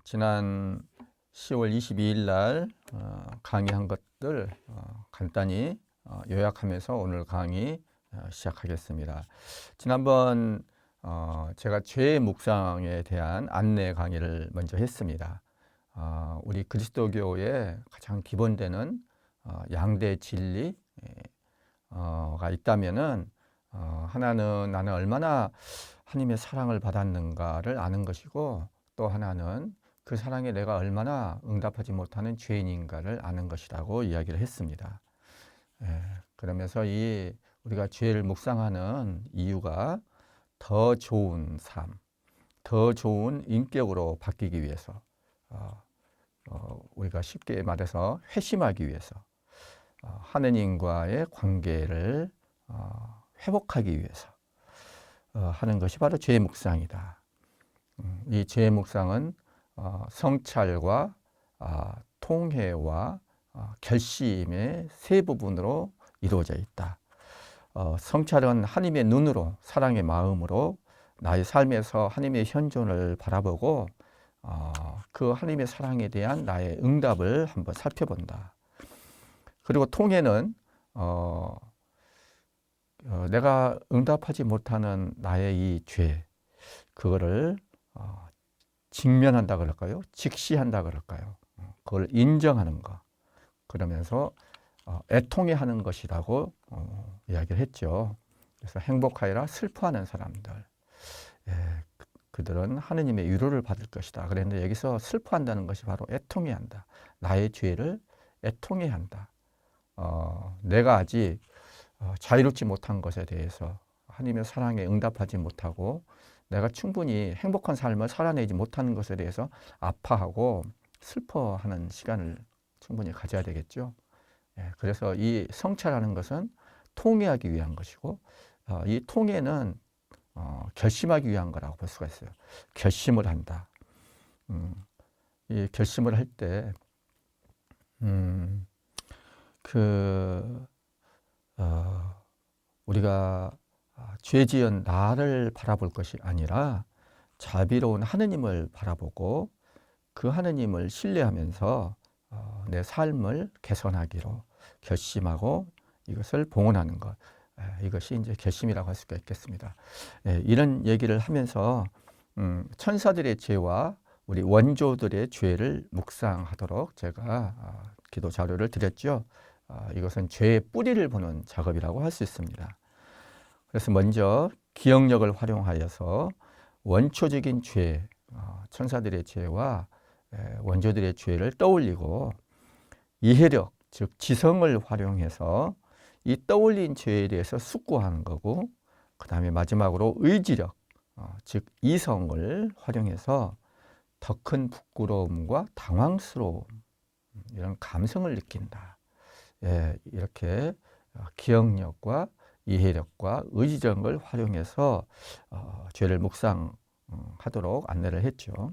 지난 10월 22일 날 강의한 것들 간단히 요약하면서 오늘 강의 시작하겠습니다. 지난번 제가 죄의 묵상에 대한 안내 강의를 먼저 했습니다. 우리 그리스도교의 가장 기본되는 양대 진리가 있다면은 하나는 나는 얼마나 하나님의 사랑을 받았는가를 아는 것이고, 또 하나는 그 사랑에 내가 얼마나 응답하지 못하는 죄인인가를 아는 것이라고 이야기를 했습니다. 그러면서 우리가 죄를 묵상하는 이유가 더 좋은 삶, 더 좋은 인격으로 바뀌기 위해서, 우리가 쉽게 말해서 회심하기 위해서, 하느님과의 관계를 회복하기 위해서 하는 것이 바로 죄의 묵상이다. 이 죄의 묵상은 성찰과 통회와 결심의 세 부분으로 이루어져 있다. 성찰은 하나님의 눈으로, 사랑의 마음으로 나의 삶에서 하나님의 현존을 바라보고 그 하나님의 사랑에 대한 나의 응답을 한번 살펴본다. 그리고 통회는 내가 응답하지 못하는 나의 이 죄, 그거를 직면한다 그럴까요? 직시한다 그럴까요? 그걸 인정하는 것. 그러면서 애통해하는 것이라고 이야기를 했죠. 그래서 행복하여라 슬퍼하는 사람들, 그들은 하느님의 위로를 받을 것이다. 그런데 여기서 슬퍼한다는 것이 바로 애통해한다. 나의 죄를 애통해한다. 내가 아직 자유롭지 못한 것에 대해서 하나님의 사랑에 응답하지 못하고 내가 충분히 행복한 삶을 살아내지 못하는 것에 대해서 아파하고 슬퍼하는 시간을 충분히 가져야 되겠죠. 그래서 이 성찰하는 것은 통회하기 위한 것이고, 이 통회는 결심하기 위한 거라고 볼 수가 있어요. 결심을 한다. 이 결심을 할 때 우리가 죄 지은 나를 바라볼 것이 아니라 자비로운 하느님을 바라보고 그 하느님을 신뢰하면서 내 삶을 개선하기로 결심하고 이것을 봉헌하는 것, 이것이 이제 결심이라고 할 수가 있겠습니다. 이런 얘기를 하면서 천사들의 죄와 우리 원조들의 죄를 묵상하도록 제가 기도 자료를 드렸죠. 이것은 죄의 뿌리를 보는 작업이라고 할 수 있습니다. 그래서 먼저 기억력을 활용하여서 원초적인 죄, 천사들의 죄와 원조들의 죄를 떠올리고, 이해력, 즉 지성을 활용해서 이 떠올린 죄에 대해서 숙고하는 거고, 그 다음에 마지막으로 의지력, 즉 이성을 활용해서 더 큰 부끄러움과 당황스러움, 이런 감성을 느낀다. 이렇게 기억력과 이해력과 의지력을 활용해서 죄를 묵상하도록 안내를 했죠.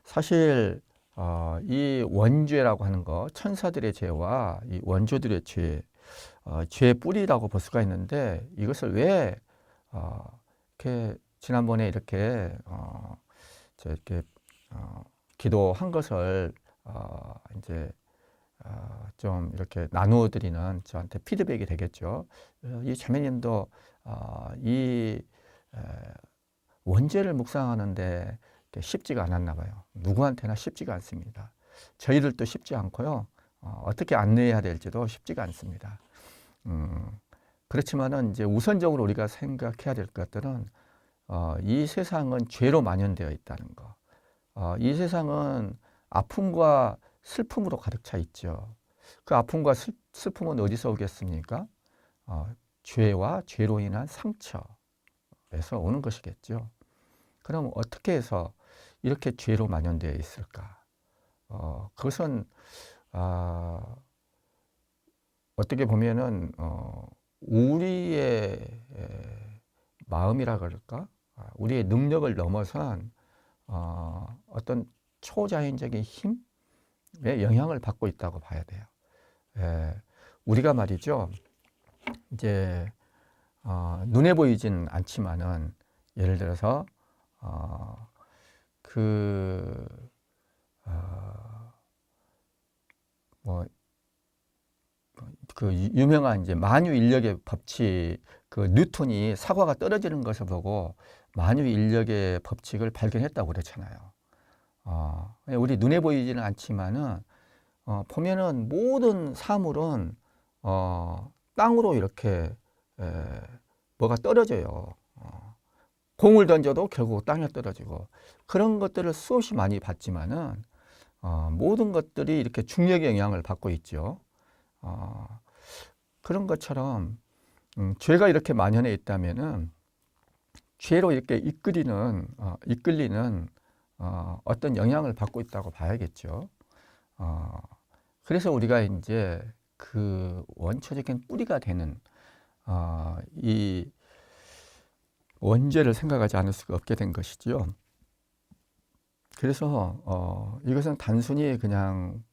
사실 이 원죄라고 하는 거, 천사들의 죄와 이 원조들의 죄, 죄의 뿌리라고 볼 수가 있는데, 이것을 왜 이렇게 지난번에 이렇게 기도한 것을 이제 좀 이렇게 나누어 드리는 저한테 피드백이 되겠죠. 이 자매님도 이 원죄를 묵상하는데 쉽지가 않았나 봐요. 누구한테나 쉽지가 않습니다. 저희들도 쉽지 않고요. 어떻게 안내해야 될지도 쉽지가 않습니다. 그렇지만은 이제 우선적으로 우리가 생각해야 될 것들은 이 세상은 죄로 만연되어 있다는 거. 이 세상은 아픔과 슬픔으로 가득 차 있죠. 그 아픔과 슬픔은 어디서 오겠습니까? 죄와 죄로 인한 상처에서 오는 것이겠죠. 그럼 어떻게 해서 이렇게 죄로 만연되어 있을까? 그것은 어떻게 보면은 우리의 마음이라 그럴까? 우리의 능력을 넘어선 어떤 초자연적인 힘의 영향을 받고 있다고 봐야 돼요. 우리가 말이죠, 이제 눈에 보이진 않지만은, 예를 들어서 그 유명한 이제 만유 인력의 법칙, 그 뉴턴이 사과가 떨어지는 것을 보고 만유 인력의 법칙을 발견했다고 그랬잖아요. 우리 눈에 보이지는 않지만은 보면은 모든 사물은 땅으로 이렇게 뭐가 떨어져요. 공을 던져도 결국 땅에 떨어지고 그런 것들을 수없이 많이 봤지만은 모든 것들이 이렇게 중력의 영향을 받고 있죠. 그런 것처럼 죄가 이렇게 만연해 있다면은 죄로 이렇게 이끌리는 어떤 영향을 받고 있다고 봐야겠죠. 그래서 우리가 이제 그 원초적인 뿌리가 되는 이 원죄를 생각하지 않을 수가 없게 된 것이죠. 그래서 이것은 단순히 그냥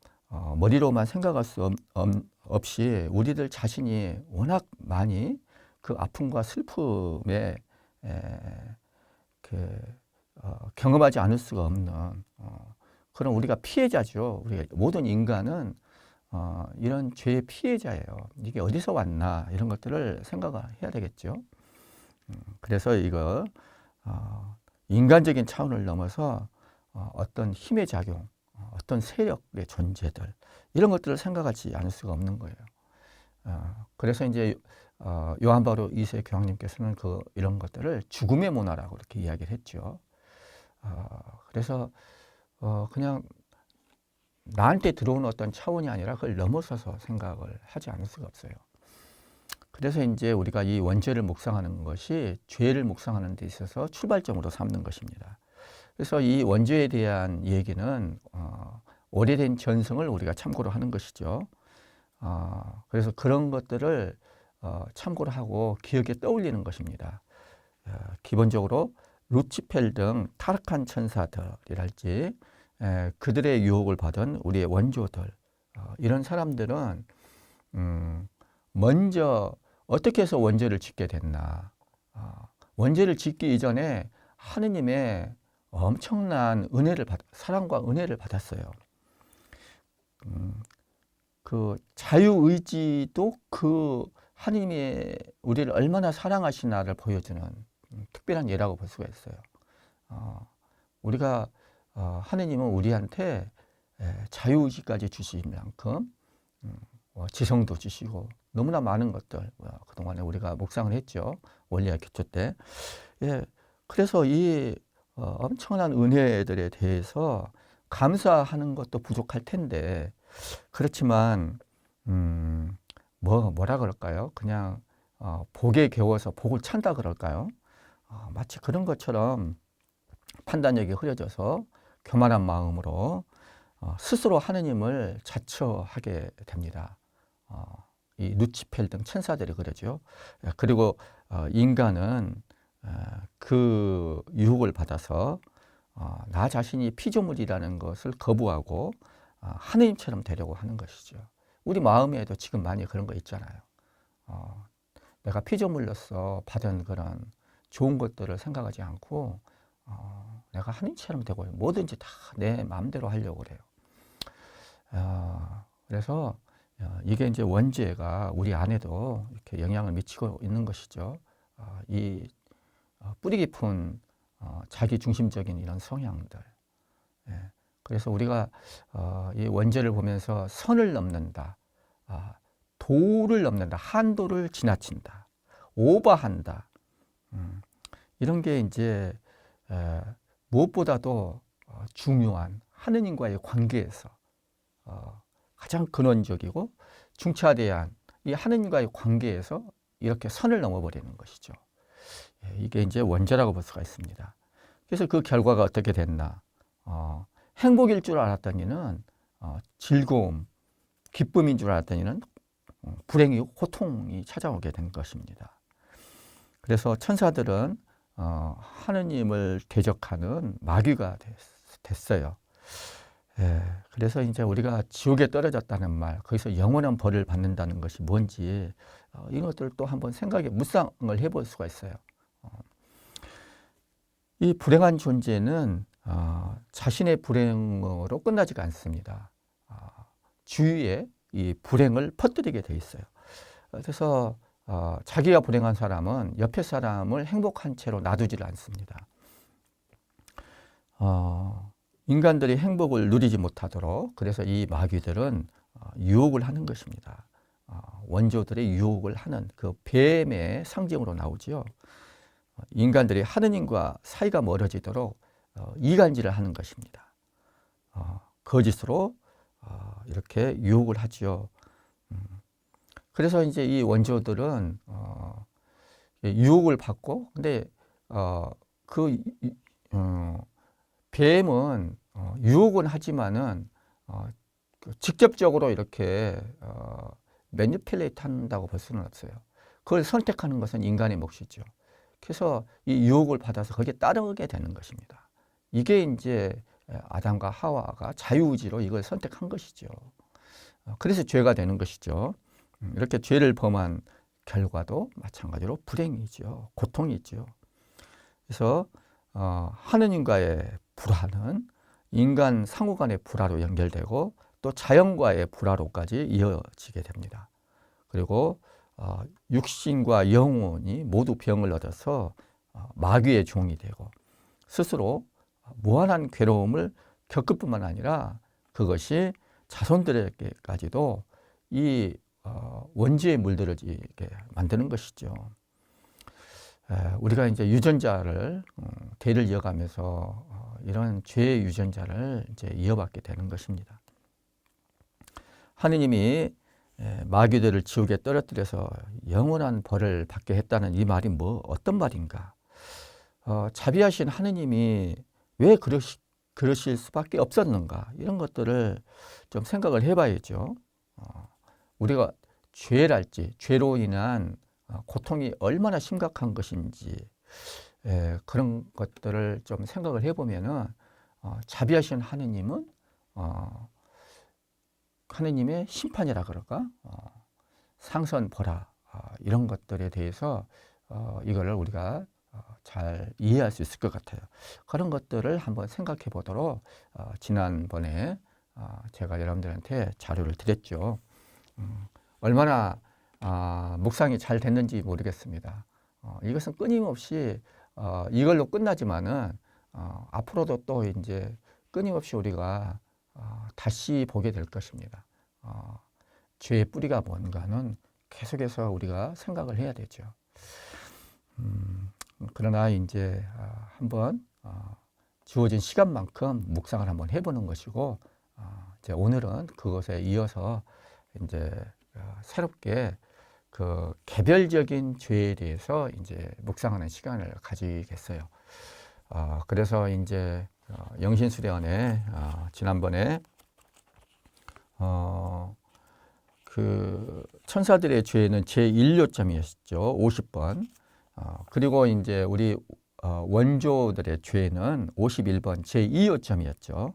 머리로만 생각할 수 없이 우리들 자신이 워낙 많이 그 아픔과 슬픔에 경험하지 않을 수가 없는 그런 우리가 피해자죠. 우리 모든 인간은 이런 죄의 피해자예요. 이게 어디서 왔나 이런 것들을 생각을 해야 되겠죠. 그래서 이거 인간적인 차원을 넘어서 어떤 힘의 작용, 어떤 세력의 존재들 이런 것들을 생각하지 않을 수가 없는 거예요. 그래서 이제 요한 바로 2세 교황님께서는 이런 것들을 죽음의 문화라고 이렇게 이야기를 했죠. 그래서 그냥 나한테 들어오는 어떤 차원이 아니라 그걸 넘어서서 생각을 하지 않을 수가 없어요. 그래서 이제 우리가 이 원죄를 묵상하는 것이 죄를 묵상하는 데 있어서 출발점으로 삼는 것입니다. 그래서 이 원죄에 대한 얘기는 오래된 전승을 우리가 참고로 하는 것이죠. 그래서 그런 것들을 참고로 하고 기억에 떠올리는 것입니다. 기본적으로 루치펠 등 타락한 천사들이랄지 그들의 유혹을 받은 우리의 원조들 이런 사람들은 먼저 어떻게 해서 원죄를 짓게 됐나. 원죄를 짓기 이전에 하느님의 엄청난 사랑과 은혜를 받았어요. 그 자유의지도 그 하느님이 우리를 얼마나 사랑하시나를 보여주는 특별한 예라고 볼 수가 있어요. 우리가 하느님은 우리한테 자유의지까지 주신 만큼 지성도 주시고 너무나 많은 것들 그동안에 우리가 묵상을 했죠. 원리와 기초 때. 그래서 이 엄청난 은혜들에 대해서 감사하는 것도 부족할 텐데 그렇지만 뭐라 그럴까요? 그냥 복에 겨워서 복을 찬다 그럴까요? 마치 그런 것처럼 판단력이 흐려져서 교만한 마음으로 스스로 하느님을 자처하게 됩니다. 이 루치펠 등 천사들이 그러죠. 그리고 인간은 그 유혹을 받아서 나 자신이 피조물이라는 것을 거부하고 하느님처럼 되려고 하는 것이죠. 우리 마음에도 지금 많이 그런 거 있잖아요. 내가 피조물로서 받은 그런 좋은 것들을 생각하지 않고 내가 하느님처럼 되고 뭐든지 다 내 마음대로 하려고 그래요. 그래서 이게 이제 원죄가 우리 안에도 이렇게 영향을 미치고 있는 것이죠. 이 뿌리 깊은 자기 중심적인 이런 성향들. 그래서 우리가 이 원죄를 보면서 선을 넘는다, 도를 넘는다, 한도를 지나친다, 오버한다. 이런 게 이제 무엇보다도 중요한 하느님과의 관계에서 가장 근원적이고 중차대한 이 하느님과의 관계에서 이렇게 선을 넘어버리는 것이죠. 이게 이제 원죄라고 볼 수가 있습니다. 그래서 그 결과가 어떻게 됐나? 행복일 줄 알았더니는 즐거움, 기쁨인 줄 알았더니는 불행이, 고통이 찾아오게 된 것입니다. 그래서 천사들은 하느님을 대적하는 마귀가 됐어요. 그래서 이제 우리가 지옥에 떨어졌다는 말, 거기서 영원한 벌을 받는다는 것이 뭔지 이것들을 또 한번 묵상을 해볼 수가 있어요. 이 불행한 존재는 자신의 불행으로 끝나지가 않습니다. 주위에 이 불행을 퍼뜨리게 돼 있어요. 그래서 자기가 불행한 사람은 옆에 사람을 행복한 채로 놔두지를 않습니다. 인간들이 행복을 누리지 못하도록 그래서 이 마귀들은 유혹을 하는 것입니다. 원조들의 유혹을 하는 그 뱀의 상징으로 나오지요. 인간들이 하느님과 사이가 멀어지도록 이간질을 하는 것입니다. 거짓으로 이렇게 유혹을 하지요. 그래서 이제 이 원조들은 유혹을 받고, 근데 그 뱀은 유혹은 하지만은 직접적으로 이렇게 매니플레이트 한다고 볼 수는 없어요. 그걸 선택하는 것은 인간의 몫이죠. 그래서 이 유혹을 받아서 거기에 따르게 되는 것입니다. 이게 이제 아담과 하와가 자유의지로 이걸 선택한 것이죠. 그래서 죄가 되는 것이죠. 이렇게 죄를 범한 결과도 마찬가지로 불행이죠. 고통이죠. 그래서 하느님과의 불화는 인간 상호 간의 불화로 연결되고 또 자연과의 불화로까지 이어지게 됩니다. 그리고 육신과 영혼이 모두 병을 얻어서 마귀의 종이 되고 스스로 무한한 괴로움을 겪을 뿐만 아니라 그것이 자손들에게까지도 이 원죄의 물들을 이렇게 만드는 것이죠. 우리가 이제 유전자를 대를 이어가면서 이런 죄의 유전자를 이제 이어받게 되는 것입니다. 하느님이 마귀들을 지옥에 떨어뜨려서 영원한 벌을 받게 했다는 이 말이 어떤 말인가? 자비하신 하느님이 왜 그러실 수밖에 없었는가? 이런 것들을 좀 생각을 해봐야죠. 우리가 죄랄지 죄로 인한 고통이 얼마나 심각한 것인지 그런 것들을 좀 생각을 해보면은 자비하신 하느님은 하느님의 심판이라 그럴까? 상선 벌하 이런 것들에 대해서 이거를 우리가 잘 이해할 수 있을 것 같아요. 그런 것들을 한번 생각해 보도록 지난번에 제가 여러분들한테 자료를 드렸죠. 얼마나 묵상이 잘 됐는지 모르겠습니다. 이것은 끊임없이 이걸로 끝나지만은 앞으로도 또 이제 끊임없이 우리가 다시 보게 될 것입니다. 죄의 뿌리가 뭔가는 계속해서 우리가 생각을 해야 되죠. 그러나 이제 한번 주어진 시간만큼 묵상을 한번 해보는 것이고 이제 오늘은 그것에 이어서 이제 새롭게 그 개별적인 죄에 대해서 이제 묵상하는 시간을 가지겠어요. 그래서 이제 영신수련회 지난번에 그 천사들의 죄는 제1요점이었죠. 50번. 그리고 이제 우리 원조들의 죄는 51번 제2요점이었죠.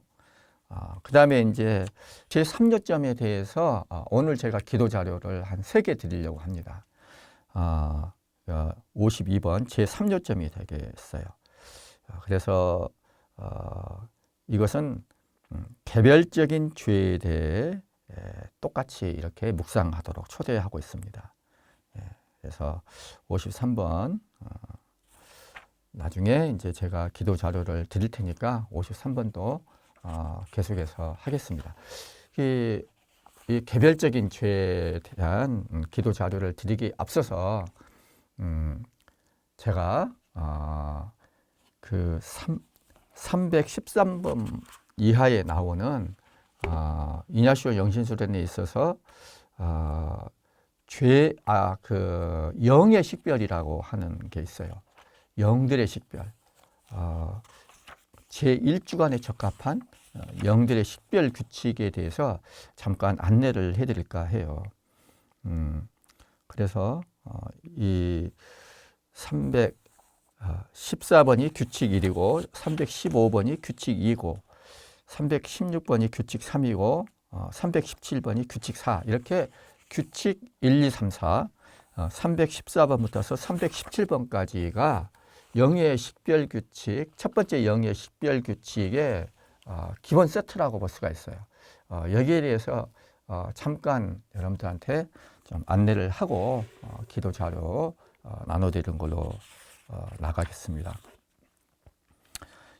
그 다음에 이제 제3요점에 대해서 오늘 제가 기도 자료를 한 3개 드리려고 합니다. 52번 제3요점이 되겠어요. 그래서 이것은 개별적인 죄에 대해 똑같이 이렇게 묵상하도록 초대하고 있습니다. 그래서 53번 나중에 이제 제가 기도 자료를 드릴 테니까 53번도 계속해서 하겠습니다. 이 개별적인 죄에 대한 기도 자료를 드리기 앞서서 제가 그 313번 이하에 나오는 이냐시오 영신수련에 있어서 그 영의 식별이라고 하는 게 있어요. 영들의 식별. 제1주간에 적합한 영들의 식별 규칙에 대해서 잠깐 안내를 해드릴까 해요. 그래서 이 314번이 규칙 1이고 315번이 규칙 2고 316번이 규칙 3이고 317번이 규칙 4 이렇게 규칙 1, 2, 3, 4 314번부터서 317번까지가 영의 식별 규칙, 첫 번째 영의 식별 규칙의 기본 세트라고 볼 수가 있어요. 여기에 대해서 잠깐 여러분들한테 좀 안내를 하고 기도 자료 나눠드리는 걸로 나가겠습니다.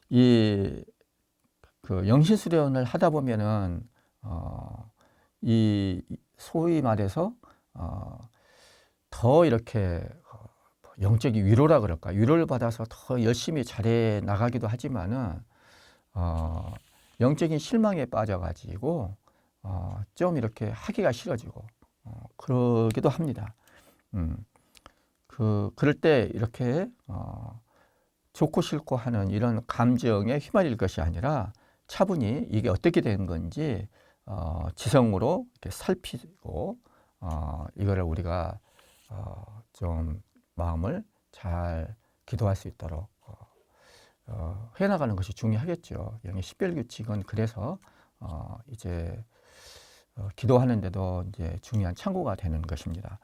그 영신 수련을 하다 보면은 이 소위 말해서 더 이렇게 영적인 위로라 그럴까, 위로를 받아서 더 열심히 잘해 나가기도 하지만은 영적인 실망에 빠져가지고 좀 이렇게 하기가 싫어지고 그러기도 합니다. 그럴 때 이렇게 좋고 싫고 하는 이런 감정에 휘말릴 것이 아니라 차분히 이게 어떻게 되는 건지 지성으로 이렇게 살피고 이거를 우리가 좀 마음을 잘 기도할 수 있도록 해나가는 것이 중요하겠죠. 영의 식별규칙은 그래서 이제 기도하는데도 이제 중요한 참고가 되는 것입니다.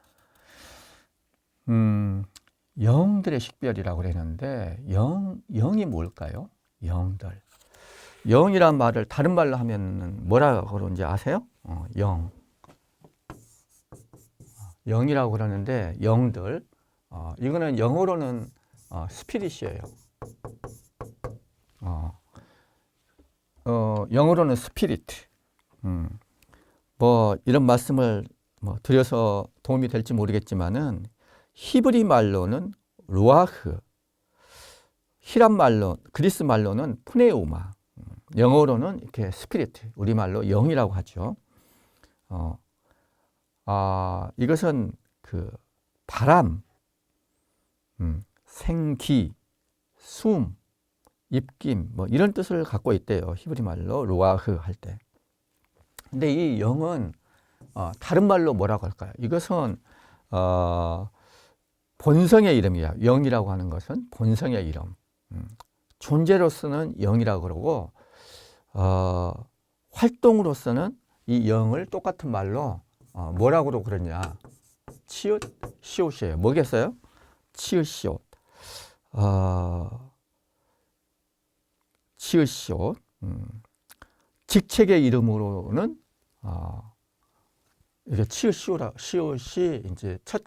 영들의 식별이라고 그랬는데 영이 뭘까요? 영들. 영이란 말을 다른 말로 하면 뭐라고 그러는지 아세요? 영이라고 그러는데 영들. 이거는 영어로는 스피릿이에요. 영어로는 스피릿. 뭐 이런 말씀을 드려서 도움이 될지 모르겠지만은 히브리 말로는 루아흐, 히람 말로, 그리스 말로는 푸네우마, 영어로는 이렇게 스피릿, 우리 말로 영이라고 하죠. 이것은 그 바람, 생기, 숨, 입김 뭐 이런 뜻을 갖고 있대요. 히브리 말로 루아흐 할 때. 근데 이 영은 다른 말로 뭐라고 할까요? 이것은 본성의 이름이야. 영이라고 하는 것은 본성의 이름. 존재로서는 영이라고 그러고 활동으로서는 이 영을 똑같은 말로 뭐라고 그러냐? 치읓, 시옷이에요. 뭐겠어요? 치읓, 시옷. 치읓, 시옷. 직책의 이름으로는 이게 치읓, 시옷이 이제 첫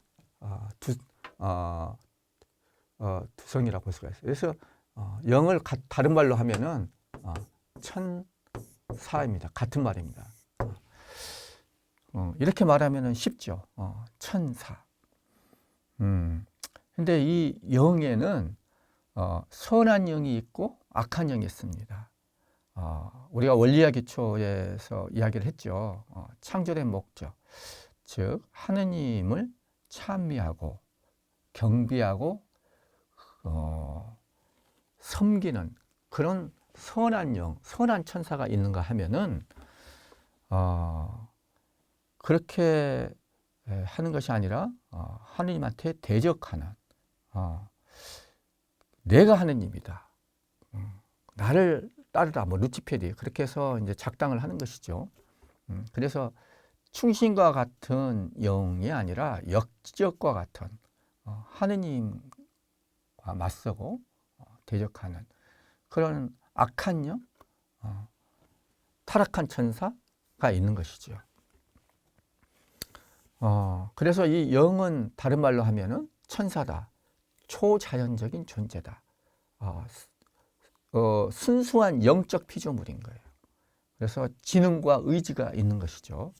두성이라고 볼 수가 있어요. 그래서 영을 다른 말로 하면은 천사입니다. 같은 말입니다. 이렇게 말하면은 쉽죠. 천사. 근데 이 영에는 선한 영이 있고 악한 영이 있습니다. 우리가 원리학 기초에서 이야기를 했죠. 창조의 목적, 즉 하느님을 찬미하고 경배하고 섬기는 그런 선한 영, 선한 천사가 있는가 하면은 그렇게 하는 것이 아니라 하느님한테 대적하는 내가 하느님이다. 나를 따르라. 뭐 루치페리 그렇게 해서 이제 작당을 하는 것이죠. 그래서 충신과 같은 영이 아니라 역적과 같은 하느님과 맞서고 대적하는 그런 악한 영, 타락한 천사가 있는 것이죠. 그래서 이 영은 다른 말로 하면은 천사다. 초자연적인 존재다. 순수한 영적 피조물인 거예요. 그래서 지능과 의지가 있는 것이죠.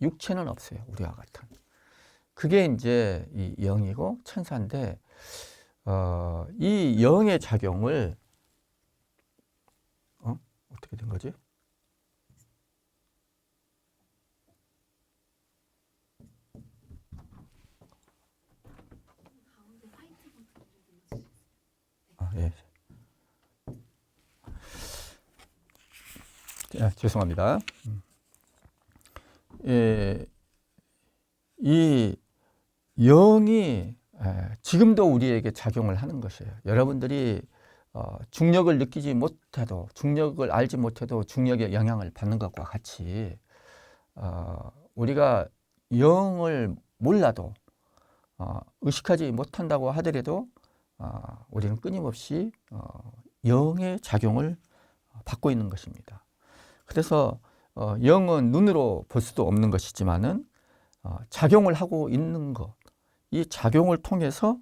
육체는 없어요. 우리와 같은. 그게 이제 이 영이고 천사인데 이 영의 작용을 어떻게 된 거지? 예. 죄송합니다. 이 영이 지금도 우리에게 작용을 하는 것이에요. 여러분들이 중력을 느끼지 못해도, 중력을 알지 못해도 중력의 영향을 받는 것과 같이 우리가 영을 몰라도 의식하지 못한다고 하더라도 우리는 끊임없이 영의 작용을 받고 있는 것입니다. 그래서 영은 눈으로 볼 수도 없는 것이지만은 작용을 하고 있는 것, 이 작용을 통해서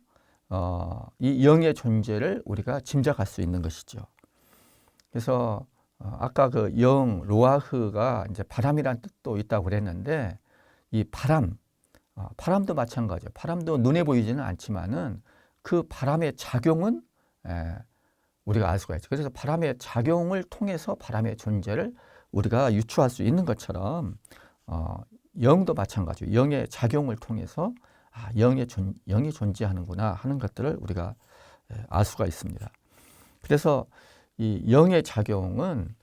이 영의 존재를 우리가 짐작할 수 있는 것이죠. 그래서 아까 그 영 로아흐가 이제 바람이란 뜻도 있다고 그랬는데 이 바람도 마찬가지예요. 바람도 눈에 보이지는 않지만은 그 바람의 작용은 우리가 알 수가 있죠. 그래서 바람의 작용을 통해서 바람의 존재를 우리가 유추할 수 있는 것처럼 영도 마찬가지예요. 영의 작용을 통해서 영이 존재하는구나 하는 것들을 우리가 알 수가 있습니다. 그래서 이 영의 작용은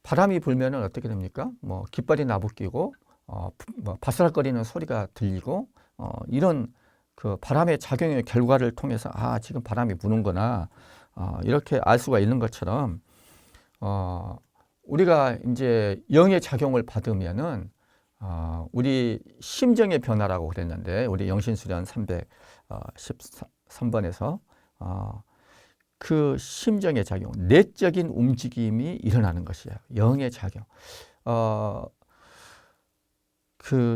바람이 불면은 어떻게 됩니까? 뭐 깃발이 나부끼고 뭐 바스락거리는 소리가 들리고 이런 그 바람의 작용의 결과를 통해서 지금 바람이 부는구나 이렇게 알 수가 있는 것처럼 우리가 이제 영의 작용을 받으면은 우리 심정의 변화라고 그랬는데 우리 영신수련 313번에서 그 심정의 작용, 내적인 움직임이 일어나는 것이에요. 영의 작용.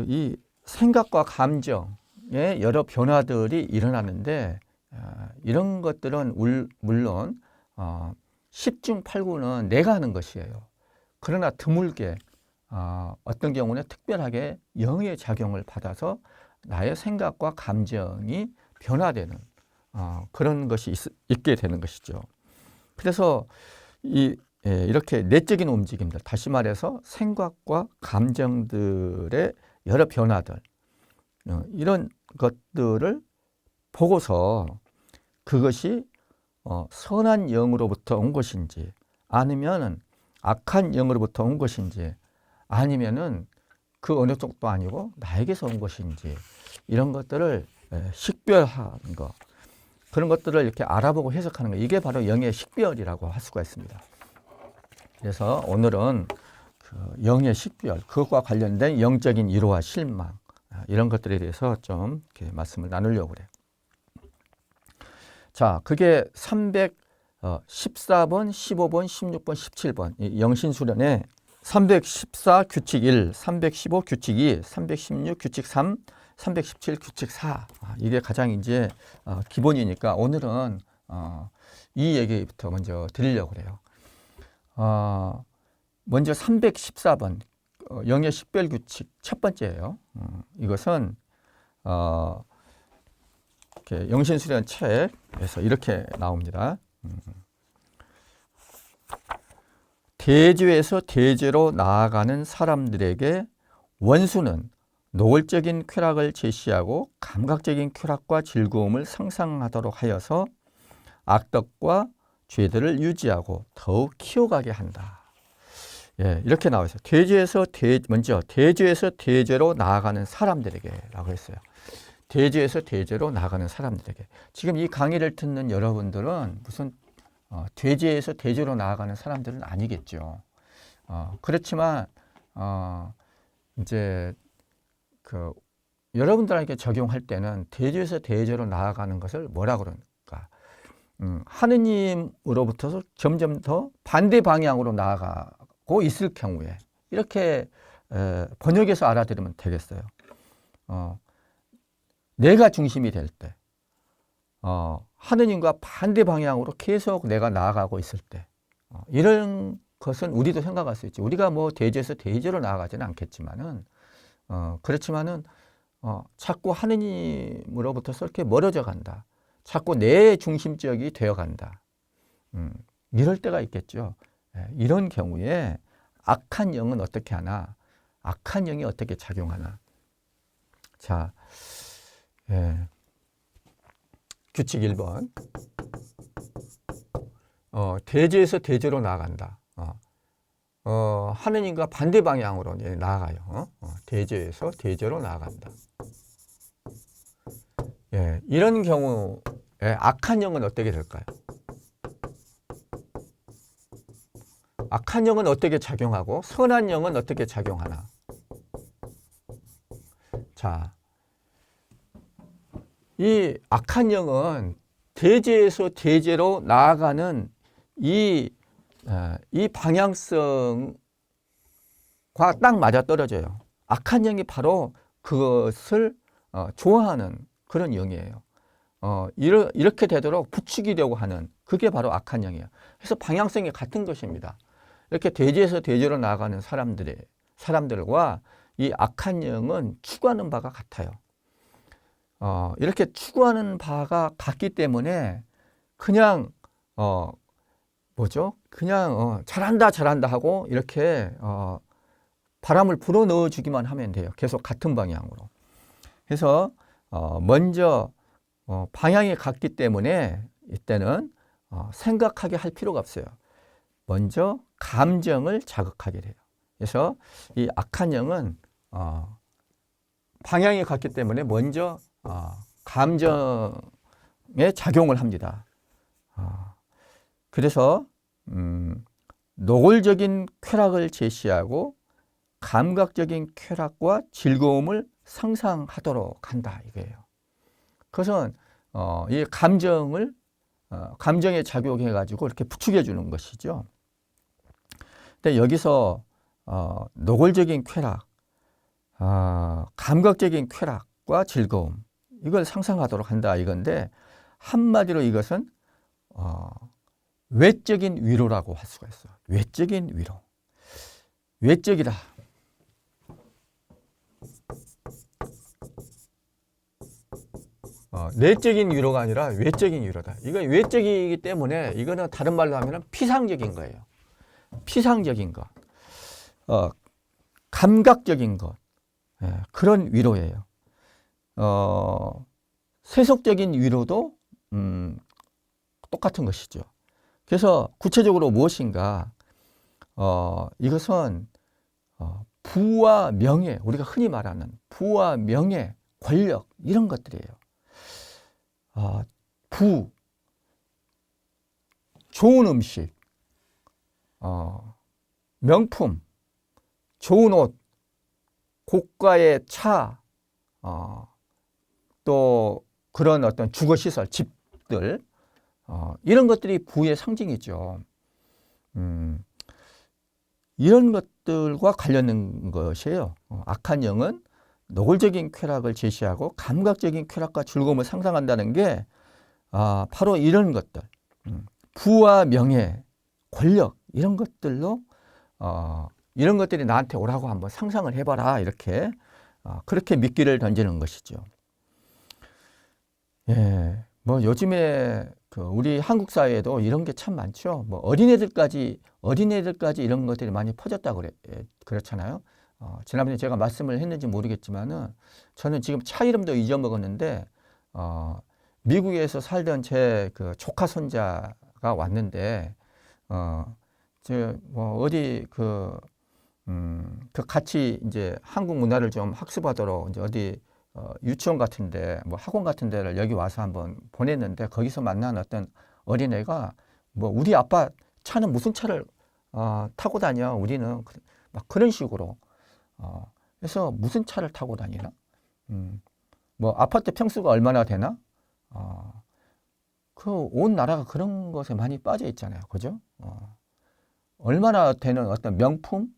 이 생각과 감정의 여러 변화들이 일어나는데 이런 것들은 물론 10중 8구는 내가 하는 것이에요. 그러나 드물게 어떤 경우는 특별하게 영의 작용을 받아서 나의 생각과 감정이 변화되는 그런 것이 있게 되는 것이죠. 그래서 이렇게 내적인 움직임들, 다시 말해서 생각과 감정들의 여러 변화들, 이런 것들을 보고서 그것이 선한 영으로부터 온 것인지 아니면 악한 영으로부터 온 것인지 아니면은 그 어느 쪽도 아니고 나에게서 온 것인지 이런 것들을 식별하는 것, 그런 것들을 이렇게 알아보고 해석하는 것, 이게 바로 영의 식별이라고 할 수가 있습니다. 그래서 오늘은 그 영의 식별, 그것과 관련된 영적인 위로와 실망 이런 것들에 대해서 좀 이렇게 말씀을 나누려고 그래요. 자, 그게 314번, 15번, 16번, 17번 이 영신수련의 314 규칙 1, 315 규칙 2, 316 규칙 3, 317 규칙 4 이게 가장 이제 기본이니까 오늘은 이 얘기부터 먼저 드리려고 그래요. 먼저 314번 영의 식별 규칙 첫 번째예요. 이것은 이렇게 영신수련 책에서 이렇게 나옵니다. 대죄에서 대죄로 나아가는 사람들에게 원수는 노골적인 쾌락을 제시하고 감각적인 쾌락과 즐거움을 상상하도록 하여서 악덕과 죄들을 유지하고 더욱 키워가게 한다. 이렇게 나와 있어요. 먼저 대죄에서 대죄로 나아가는 사람들에게라고 했어요. 대죄에서 대죄로 나아가는 사람들에게. 지금 이 강의를 듣는 여러분들은 무슨 대죄에서 대죄로 나아가는 사람들은 아니겠죠. 그렇지만 이제 그 여러분들에게 적용할 때는 대죄에서 대죄로 나아가는 것을 뭐라 그럴까? 하느님으로부터 점점 더 반대 방향으로 나아가고 있을 경우에 이렇게 번역해서 알아들으면 되겠어요. 내가 중심이 될 때, 하느님과 반대 방향으로 계속 내가 나아가고 있을 때, 이런 것은 우리도 생각할 수 있지. 우리가 뭐 대죄에서 대죄로 나아가지는 않겠지만은, 그렇지만은 자꾸 하느님으로부터 이렇게 멀어져 간다. 자꾸 내 중심적이 되어 간다. 이럴 때가 있겠죠. 이런 경우에 악한 영은 어떻게 하나? 악한 영이 어떻게 작용하나? 자, 규칙 1번. 대죄에서 대죄로 나아간다. 하느님과 반대 방향으로 나아가요. 대죄에서 대죄로 나아간다. 이런 경우에 악한 영은 어떻게 될까요? 악한 영은 어떻게 작용하고 선한 영은 어떻게 작용하나? 자, 이 악한 영은 대죄에서 대죄로 나아가는 이 방향성을 딱 맞아 떨어져요. 악한 영이 바로 그것을 좋아하는 그런 영이에요. 이렇게 되도록 부추기려고 하는 그게 바로 악한 영이에요. 그래서 방향성이 같은 것입니다. 이렇게 대지에서 대지로 나아가는 사람들과 이 악한 영은 추구하는 바가 같아요. 이렇게 추구하는 바가 같기 때문에 그냥 그냥 잘한다 잘한다 하고 이렇게 바람을 불어 넣어 주기만 하면 돼요. 계속 같은 방향으로. 그래서 먼저 방향이 같기 때문에 이때는 생각하게 할 필요가 없어요. 먼저 감정을 자극하게 돼요. 그래서 이 악한 영은 방향이 같기 때문에 먼저 감정에 작용을 합니다. 그래서 노골적인 쾌락을 제시하고 감각적인 쾌락과 즐거움을 상상하도록 한다 이거예요. 그것은 이 감정에 작용해 가지고 이렇게 부추겨 주는 것이죠. 근데 여기서 노골적인 쾌락, 감각적인 쾌락과 즐거움 이걸 상상하도록 한다 이건데 한마디로 이것은 외적인 위로라고 할 수가 있어요. 외적인 위로. 외적이다. 내적인 위로가 아니라 외적인 위로다. 이건 외적이기 때문에 이거는 다른 말로 하면 피상적인 거예요. 피상적인 것. 감각적인 것. 그런 위로예요. 세속적인 위로도 똑같은 것이죠. 그래서 구체적으로 무엇인가 이것은 부와 명예, 우리가 흔히 말하는 부와 명예, 권력 이런 것들이에요. 부, 좋은 음식, 명품, 좋은 옷, 고가의 차, 또 그런 어떤 주거시설, 집들 이런 것들이 부의 상징이죠. 이런 것들과 관련된 것이에요. 악한 영은 노골적인 쾌락을 제시하고 감각적인 쾌락과 즐거움을 상상한다는 게 바로 이런 것들, 부와 명예, 권력 이런 것들로 이런 것들이 나한테 오라고 한번 상상을 해봐라 이렇게 그렇게 미끼를 던지는 것이죠. 예, 뭐 요즘에 우리 한국 사회에도 이런 게 참 많죠. 뭐 어린애들까지 이런 것들이 많이 퍼졌다고 그렇잖아요. 지난번에 제가 말씀을 했는지 모르겠지만은 저는 지금 차 이름도 잊어먹었는데 미국에서 살던 제 그 조카 손자가 왔는데 어디 같이 이제 한국 문화를 좀 학습하도록 이제 어디 유치원 같은데 뭐 학원 같은 데를 여기 와서 한번 보냈는데 거기서 만난 어떤 어린애가 뭐 우리 아빠 차는 무슨 차를 타고 다녀 우리는 막 그런 식으로 그래서 무슨 차를 타고 다니나 뭐 아파트 평수가 얼마나 되나 그 온 나라가 그런 것에 많이 빠져 있잖아요, 그죠? 얼마나 되는 어떤 명품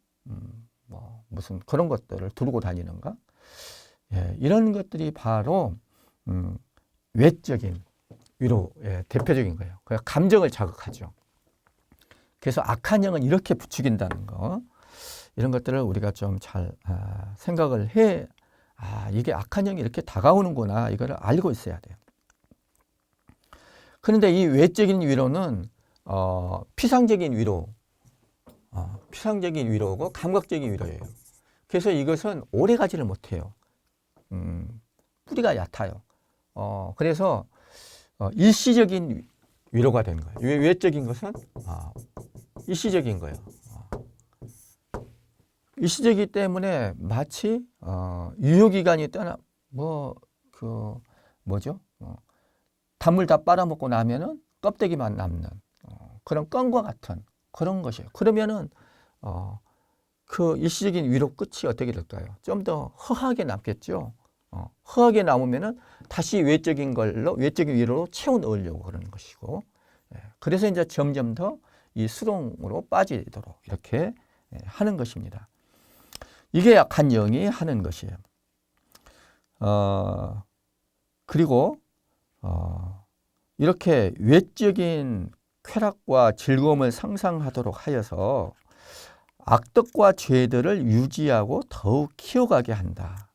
뭐 무슨 그런 것들을 두르고 다니는가? 예, 이런 것들이 바로 외적인 위로의 대표적인 거예요. 그러니까 감정을 자극하죠. 그래서 악한 영은 이렇게 부추긴다는 거, 이런 것들을 우리가 좀 잘 생각을 해, 이게 악한 영이 이렇게 다가오는구나 이걸 알고 있어야 돼요. 그런데 이 외적인 위로는 피상적인 위로고 감각적인 위로예요. 그래서 이것은 오래 가지를 못해요. 뿌리가 얕아요. 그래서 일시적인 위로가 되는 거예요. 외적인 것은 일시적인 거예요. 일시적이기 때문에 마치 유효기간이 떠나 단물 다 빨아먹고 나면은 껍데기만 남는 그런 껌과 같은 그런 것이에요. 그러면은 그 일시적인 위로 끝이 어떻게 될까요? 좀 더 허하게 남겠죠. 허하게 남으면은 다시 외적인 위로로 채워 넣으려고 그러는 것이고, 그래서 이제 점점 더 이 수렁으로 빠지도록 이렇게 하는 것입니다. 이게 악한 영이 하는 것이에요. 그리고 이렇게 외적인 쾌락과 즐거움을 상상하도록 하여서 악덕과 죄들을 유지하고 더욱 키워가게 한다.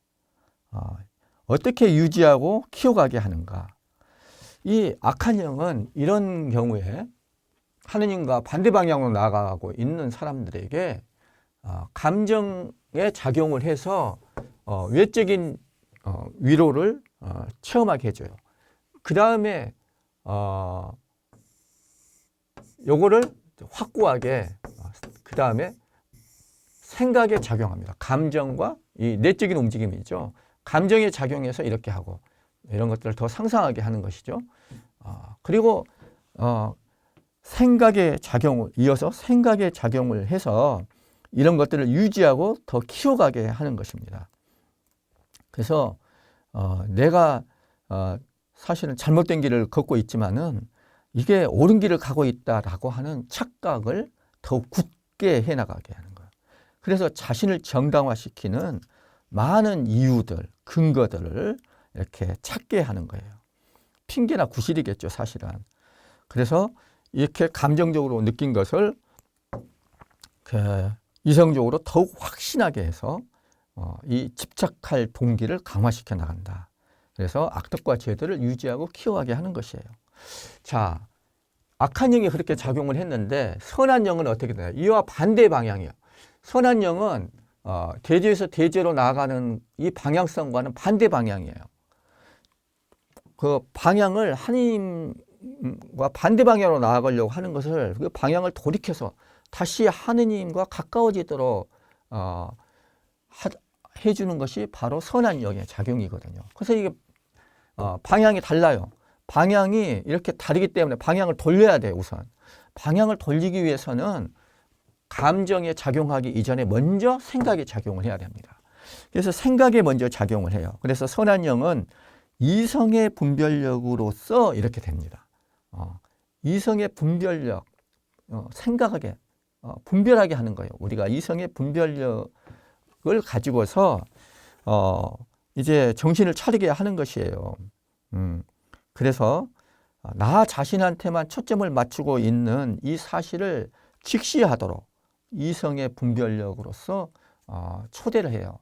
어떻게 유지하고 키워가게 하는가? 이 악한 영은 이런 경우에 하느님과 반대 방향으로 나아가고 있는 사람들에게 감정에 작용을 해서 외적인 위로를 체험하게 해줘요. 그 다음에 요거를 확고하게 그 다음에 생각에 작용합니다. 감정과 이 내적인 움직임이죠. 감정에 작용해서 이렇게 하고 이런 것들을 더 상상하게 하는 것이죠. 그리고 생각의 작용을 이어서 생각의 작용을 해서 이런 것들을 유지하고 더 키워가게 하는 것입니다. 그래서 내가 사실은 잘못된 길을 걷고 있지만은 이게 옳은 길을 가고 있다라고 하는 착각을 더욱 굳게 해나가게 하는 거예요. 그래서 자신을 정당화시키는 많은 이유들, 근거들을 이렇게 찾게 하는 거예요. 핑계나 구실이겠죠, 사실은. 그래서 이렇게 감정적으로 느낀 것을 이성적으로 더욱 확신하게 해서 이 집착할 동기를 강화시켜 나간다. 그래서 악덕과 죄들을 유지하고 키워가게 하는 것이에요. 자, 악한 영이 그렇게 작용을 했는데 선한 영은 어떻게 되나요? 이와 반대 방향이에요. 선한 영은 대죄에서 대죄로 나아가는 이 방향성과는 반대 방향이에요. 그 방향을 하느님과 반대 방향으로 나아가려고 하는 것을 그 방향을 돌이켜서 다시 하느님과 가까워지도록 해주는 것이 바로 선한 영의 작용이거든요. 그래서 이게 방향이 달라요. 방향이 이렇게 다르기 때문에 방향을 돌려야 돼요. 우선 방향을 돌리기 위해서는 감정에 작용하기 이전에 먼저 생각에 작용을 해야 됩니다. 그래서 생각에 먼저 작용을 해요. 그래서 선한 영은 이성의 분별력으로서 이렇게 됩니다. 이성의 분별력, 생각하게, 분별하게 하는 거예요. 우리가 이성의 분별력을 가지고서 이제 정신을 차리게 하는 것이에요. 그래서 나 자신한테만 초점을 맞추고 있는 이 사실을 직시하도록 이성의 분별력으로서 초대를 해요.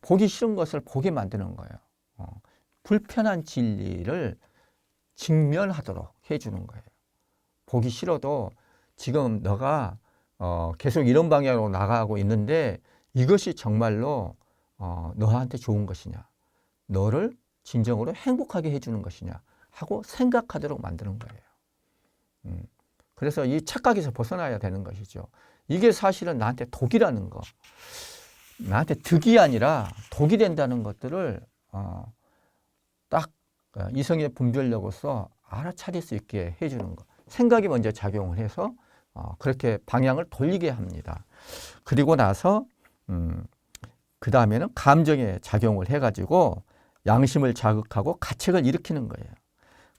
보기 싫은 것을 보게 만드는 거예요. 불편한 진리를 직면하도록 해주는 거예요. 보기 싫어도 지금 너가 계속 이런 방향으로 나가고 있는데 이것이 정말로 너한테 좋은 것이냐, 너를 진정으로 행복하게 해주는 것이냐 하고 생각하도록 만드는 거예요. 그래서 이 착각에서 벗어나야 되는 것이죠. 이게 사실은 나한테 독이라는 거, 나한테 득이 아니라 독이 된다는 것들을 딱 이성의 분별력으로서 알아차릴 수 있게 해주는 것. 생각이 먼저 작용을 해서 그렇게 방향을 돌리게 합니다. 그리고 나서 그 다음에는 감정에 작용을 해가지고 양심을 자극하고 가책을 일으키는 거예요.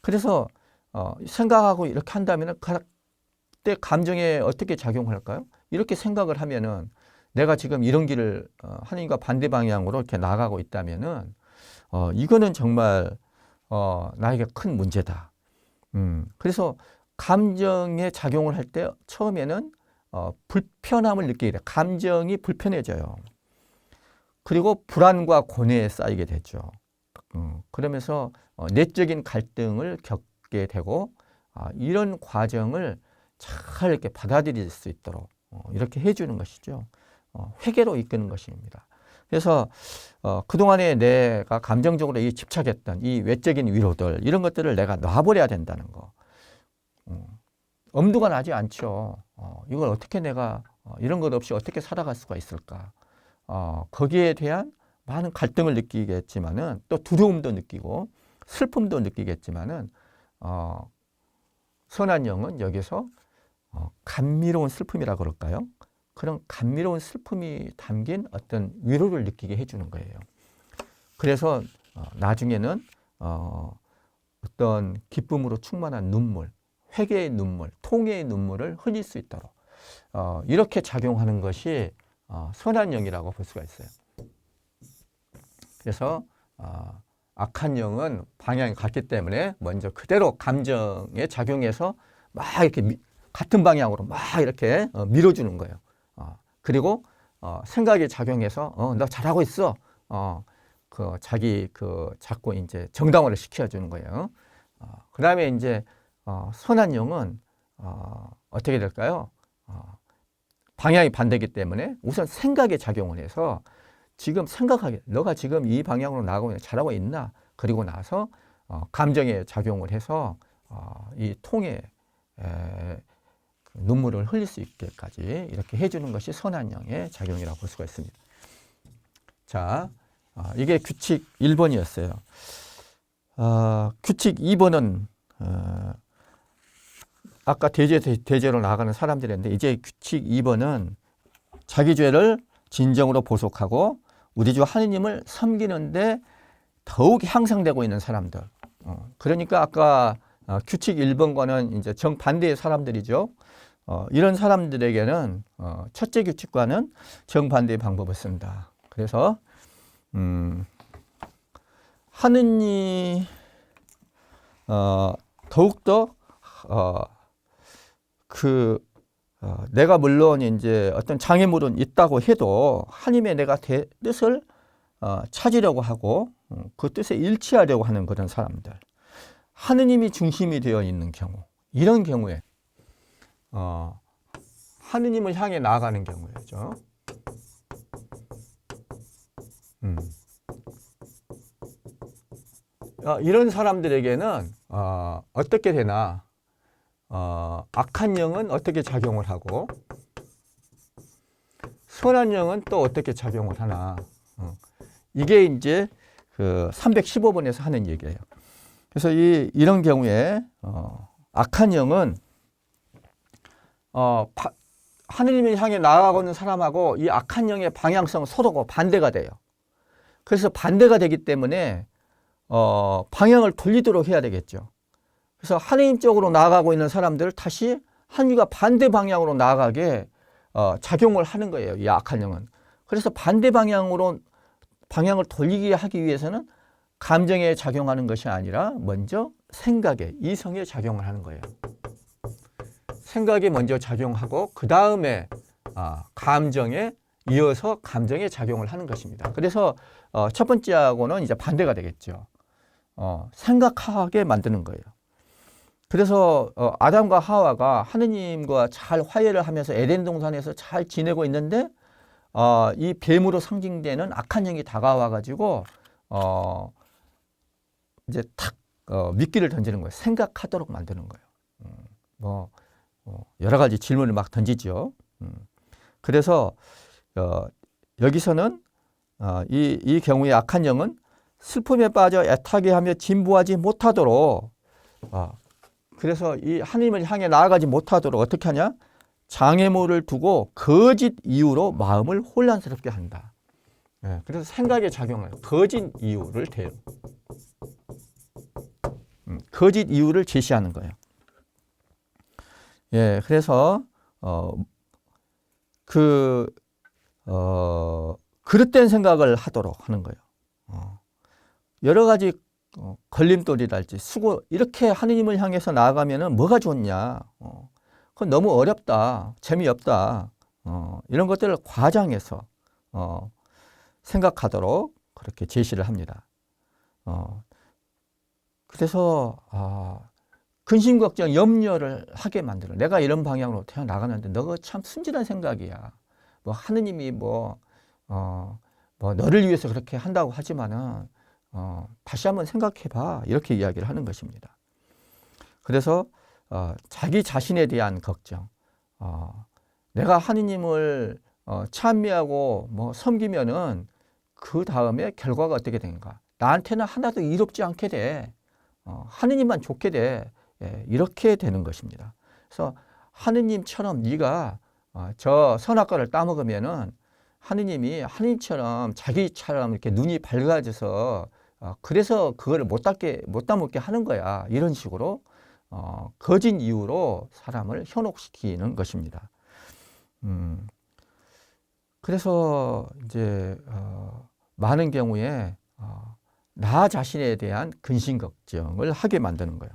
그래서 생각하고 이렇게 한다면 그때 감정에 어떻게 작용할까요? 이렇게 생각을 하면은 내가 지금 이런 길을 하나님과 반대 방향으로 이렇게 나가고 있다면은 이거는 정말 나에게 큰 문제다. 그래서 감정에 작용을 할 때 처음에는 불편함을 느끼게 돼요. 감정이 불편해져요. 그리고 불안과 고뇌에 쌓이게 되죠. 그러면서 내적인 갈등을 겪게 되고 이런 과정을 잘 이렇게 받아들일 수 있도록 이렇게 해주는 것이죠. 회개로 이끄는 것입니다. 그래서 그동안에 내가 감정적으로 집착했던 이 외적인 위로들 이런 것들을 내가 놔버려야 된다는 거. 엄두가 나지 않죠. 이걸 어떻게 내가 이런 것 없이 어떻게 살아갈 수가 있을까. 거기에 대한 많은 갈등을 느끼겠지만은 또 두려움도 느끼고 슬픔도 느끼겠지만은 선한 영은 여기서 감미로운 슬픔이라 그럴까요? 그런 감미로운 슬픔이 담긴 어떤 위로를 느끼게 해주는 거예요. 그래서 나중에는 어떤 기쁨으로 충만한 눈물, 회개의 눈물, 통회의 눈물을 흘릴 수 있도록 이렇게 작용하는 것이 선한 영이라고 볼 수가 있어요. 그래서 악한 영은 방향이 같기 때문에 먼저 그대로 감정에 작용해서 막 이렇게 같은 방향으로 막 이렇게 밀어주는 거예요. 그리고 생각에 작용해서 너 잘하고 있어. 자기 자꾸 이제 정당화를 시켜주는 거예요. 그 다음에 이제 선한 영은 어떻게 될까요? 방향이 반대이기 때문에 우선 생각에 작용을 해서 지금 생각하게 너가 지금 이 방향으로 나가고 잘하고 있나? 그리고 나서 감정에 작용을 해서 이 통에 눈물을 흘릴 수 있게까지 이렇게 해주는 것이 선한 영의 작용이라고 볼 수가 있습니다. 자, 이게 규칙 1번이었어요. 규칙 2번은 아까 대제로 나가는 사람들인데 이제 규칙 2번은 자기 죄를 진정으로 보속하고 우리 주 하느님을 섬기는데 더욱 향상되고 있는 사람들. 그러니까 아까 규칙 1번과는 이제 정반대의 사람들이죠. 이런 사람들에게는 첫째 규칙과는 정반대의 방법을 쓴다. 그래서 하느님 더욱더 내가 물론 이제 어떤 장애물은 있다고 해도 하나님의 내가 뜻을 찾으려고 하고 그 뜻에 일치하려고 하는 그런 사람들, 하느님이 중심이 되어 있는 경우, 이런 경우에 하느님을 향해 나아가는 경우죠. 이런 사람들에게는 어떻게 되나? 악한 영은 어떻게 작용을 하고 선한 영은 또 어떻게 작용을 하나. 이게 이제 그 315번에서 하는 얘기예요. 그래서 이런 경우에 악한 영은 하느님을 향해 나아가고 있는 사람하고 이 악한 영의 방향성은 서로 반대가 돼요. 그래서 반대가 되기 때문에 방향을 돌리도록 해야 되겠죠. 그래서 하느님 쪽으로 나아가고 있는 사람들을 다시 하느님과 반대 방향으로 나아가게 작용을 하는 거예요. 이 악한 영은. 그래서 반대 방향으로 방향을 돌리게 하기 위해서는 감정에 작용하는 것이 아니라 먼저 생각에, 이성에 작용을 하는 거예요. 생각에 먼저 작용하고 그 다음에 감정에 이어서 감정에 작용을 하는 것입니다. 그래서 첫 번째하고는 이제 반대가 되겠죠. 생각하게 만드는 거예요. 그래서 아담과 하와가 하느님과 잘 화해를 하면서 에덴 동산에서 잘 지내고 있는데 이 뱀으로 상징되는 악한 영이 다가와 가지고 이제 탁 미끼를 던지는 거예요. 생각하도록 만드는 거예요. 여러 가지 질문을 막 던지죠. 그래서 여기서는 이 경우에 악한 영은 슬픔에 빠져 애타게 하며 진보하지 못하도록 그래서 이 하나님을 향해 나아가지 못하도록 어떻게 하냐? 장애물을 두고 거짓 이유로 마음을 혼란스럽게 한다. 그래서 생각에 작용해요. 거짓 이유를 대요. 거짓 이유를 제시하는 거예요. 그래서 그릇된 생각을 하도록 하는 거예요. 여러 가지 걸림돌이랄지 수고 이렇게 하느님을 향해서 나아가면은 뭐가 좋냐? 그건 너무 어렵다, 재미없다. 이런 것들을 과장해서 생각하도록 그렇게 제시를 합니다. 그래서 근심 걱정, 염려를 하게 만들어. 내가 이런 방향으로 태어 나가는데 너가 참 순진한 생각이야. 하느님이 너를 위해서 그렇게 한다고 하지만은 다시 한번 생각해봐. 이렇게 이야기를 하는 것입니다. 그래서 자기 자신에 대한 걱정, 내가 하느님을 찬미하고 섬기면은 그 다음에 결과가 어떻게 되는가? 나한테는 하나도 이롭지 않게 돼. 하느님만 좋게 돼. 이렇게 되는 것입니다. 그래서 하느님처럼 네가 저 선악과를 따먹으면은 하느님이 하느님처럼 자기처럼 이렇게 눈이 밝아져서 그래서 그거를 못 따먹게 하는 거야. 이런 식으로 거짓 이유로 사람을 현혹시키는 것입니다. 그래서 이제 많은 경우에 나 자신에 대한 근심 걱정을 하게 만드는 거예요.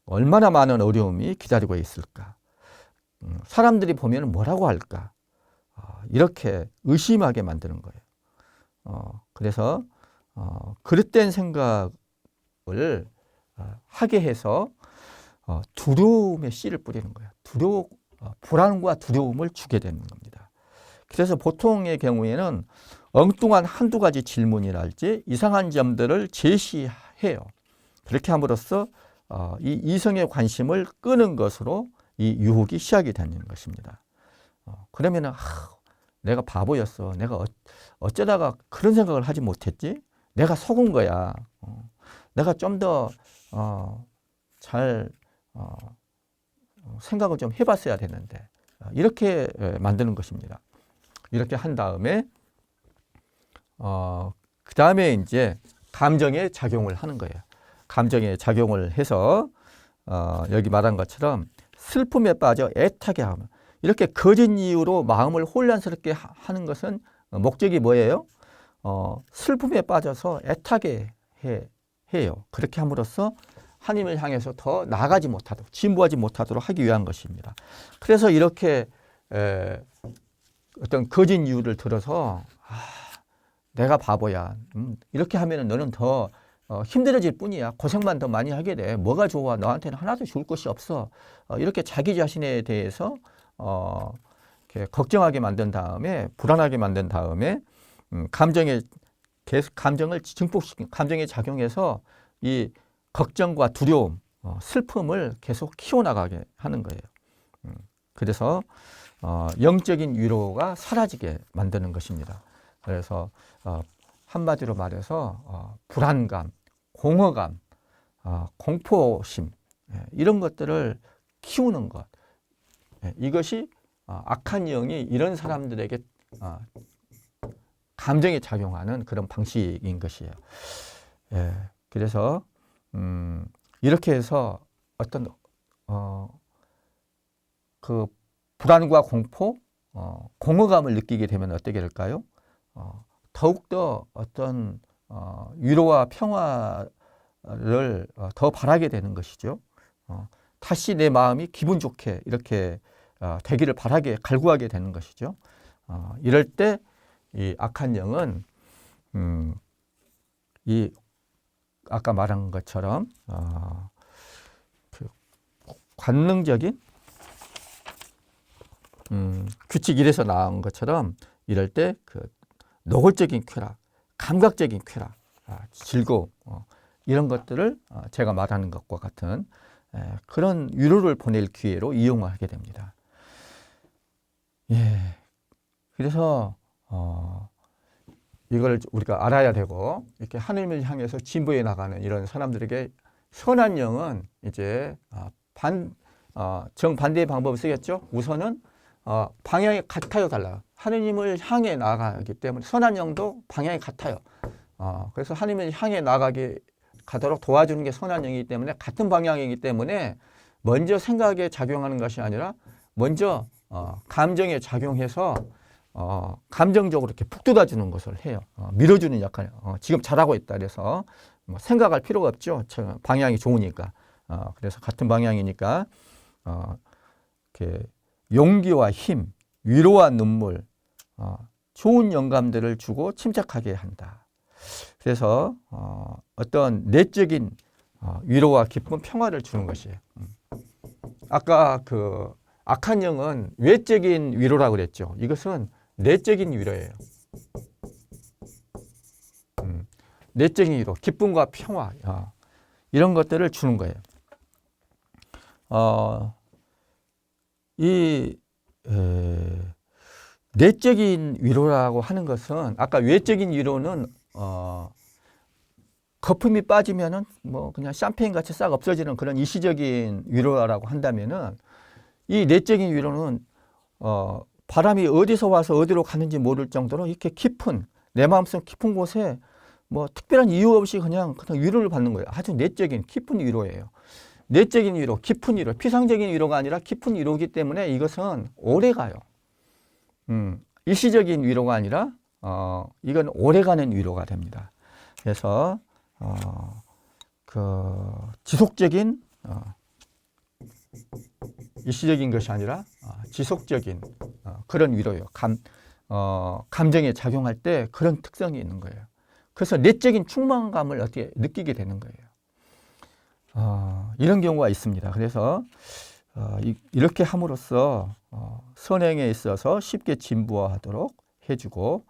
얼마나 많은 어려움이 기다리고 있을까? 사람들이 보면 뭐라고 할까? 이렇게 의심하게 만드는 거예요. 그래서 그릇된 생각을 하게 해서 두려움의 씨를 뿌리는 거예요. 불안과 두려움을 주게 되는 겁니다. 그래서 보통의 경우에는 엉뚱한 한두 가지 질문이랄지 이상한 점들을 제시해요. 그렇게 함으로써 이 이성의 관심을 끄는 것으로 이 유혹이 시작이 되는 것입니다. 그러면은 내가 바보였어. 내가 어쩌다가 그런 생각을 하지 못했지? 내가 속은 거야. 내가 좀 더 잘 생각을 좀 해봤어야 되는데 이렇게 만드는 것입니다. 이렇게 한 다음에 그 다음에 이제 감정에 작용을 하는 거예요. 감정에 작용을 해서 여기 말한 것처럼 슬픔에 빠져 애타게 하면 이렇게 거짓 이유로 마음을 혼란스럽게 하는 것은 목적이 뭐예요? 슬픔에 빠져서 애타게 해요. 그렇게 함으로써 하나님을 향해서 더 나아가지 못하도록 진보하지 못하도록 하기 위한 것입니다. 그래서 이렇게 어떤 거짓 이유를 들어서 내가 바보야. 이렇게 하면 너는 더 힘들어질 뿐이야. 고생만 더 많이 하게 돼. 뭐가 좋아? 너한테는 하나도 좋을 것이 없어. 이렇게 자기 자신에 대해서 이렇게 걱정하게 만든 다음에 불안하게 만든 다음에 감정을 증폭시킨 감정에 작용해서 이 걱정과 두려움, 슬픔을 계속 키워나가게 하는 거예요. 그래서 영적인 위로가 사라지게 만드는 것입니다. 그래서 한마디로 말해서 불안감, 공허감, 공포심 이런 것들을 키우는 것, 이것이 악한 영이 이런 사람들에게 감정에 작용하는 그런 방식인 것이에요. 그래서 이렇게 해서 어떤 그 불안과 공포, 공허감을 느끼게 되면 어떻게 될까요? 더욱더 어떤 위로와 평화를 더 바라게 되는 것이죠. 다시 내 마음이 기분 좋게 이렇게 되기를 바라게 갈구하게 되는 것이죠. 이럴 때 이 악한 영은 이 아까 말한 것처럼 그 관능적인 규칙 1에서 나온 것처럼 이럴 때 그 노골적인 쾌락, 감각적인 쾌락, 즐거움 이런 것들을 제가 말하는 것과 같은 그런 위로를 보낼 기회로 이용하게 됩니다. 그래서 이걸 우리가 알아야 되고 이렇게 하나님을 향해서 진보해 나가는 이런 사람들에게 선한 영은 이제 정반대의 방법을 쓰겠죠. 우선은 방향이 같아요, 달라요. 하느님을 향해 나아가기 때문에 선한 영도 방향이 같아요. 그래서 하느님을 향해 가도록 도와주는 게 선한 영이기 때문에 같은 방향이기 때문에 먼저 생각에 작용하는 것이 아니라 먼저 감정에 작용해서 감정적으로 이렇게 푹 돋아주는 것을 해요. 밀어주는 역할. 지금 잘하고 있다. 그래서 생각할 필요가 없죠. 방향이 좋으니까. 그래서 같은 방향이니까 이렇게 용기와 힘, 위로와 눈물, 좋은 영감들을 주고 침착하게 한다. 그래서 어떤 내적인 위로와 기쁨, 평화를 주는 것이에요. 아까 그 악한 영은 외적인 위로라고 그랬죠. 이것은 내적인 위로예요. 내적인 위로, 기쁨과 평화 이런 것들을 주는 거예요. 이 내적인 위로라고 하는 것은 아까 외적인 위로는 거품이 빠지면은 뭐 그냥 샴페인 같이 싹 없어지는 그런 일시적인 위로라고 한다면은 이 내적인 위로는 바람이 어디서 와서 어디로 가는지 모를 정도로 이렇게 깊은 내 마음속 깊은 곳에 뭐 특별한 이유 없이 그냥 위로를 받는 거예요. 아주 내적인 깊은 위로예요. 내적인 위로, 깊은 위로, 피상적인 위로가 아니라 깊은 위로이기 때문에 이것은 오래 가요. 일시적인 위로가 아니라 이건 오래가는 위로가 됩니다. 그래서 그 지속적인 일시적인 것이 아니라 지속적인 그런 위로예요. 감정에 작용할 때 그런 특성이 있는 거예요. 그래서 내적인 충만감을 어떻게 느끼게 되는 거예요. 이런 경우가 있습니다. 그래서 이렇게 함으로써 선행에 있어서 쉽게 진부하도록 해주고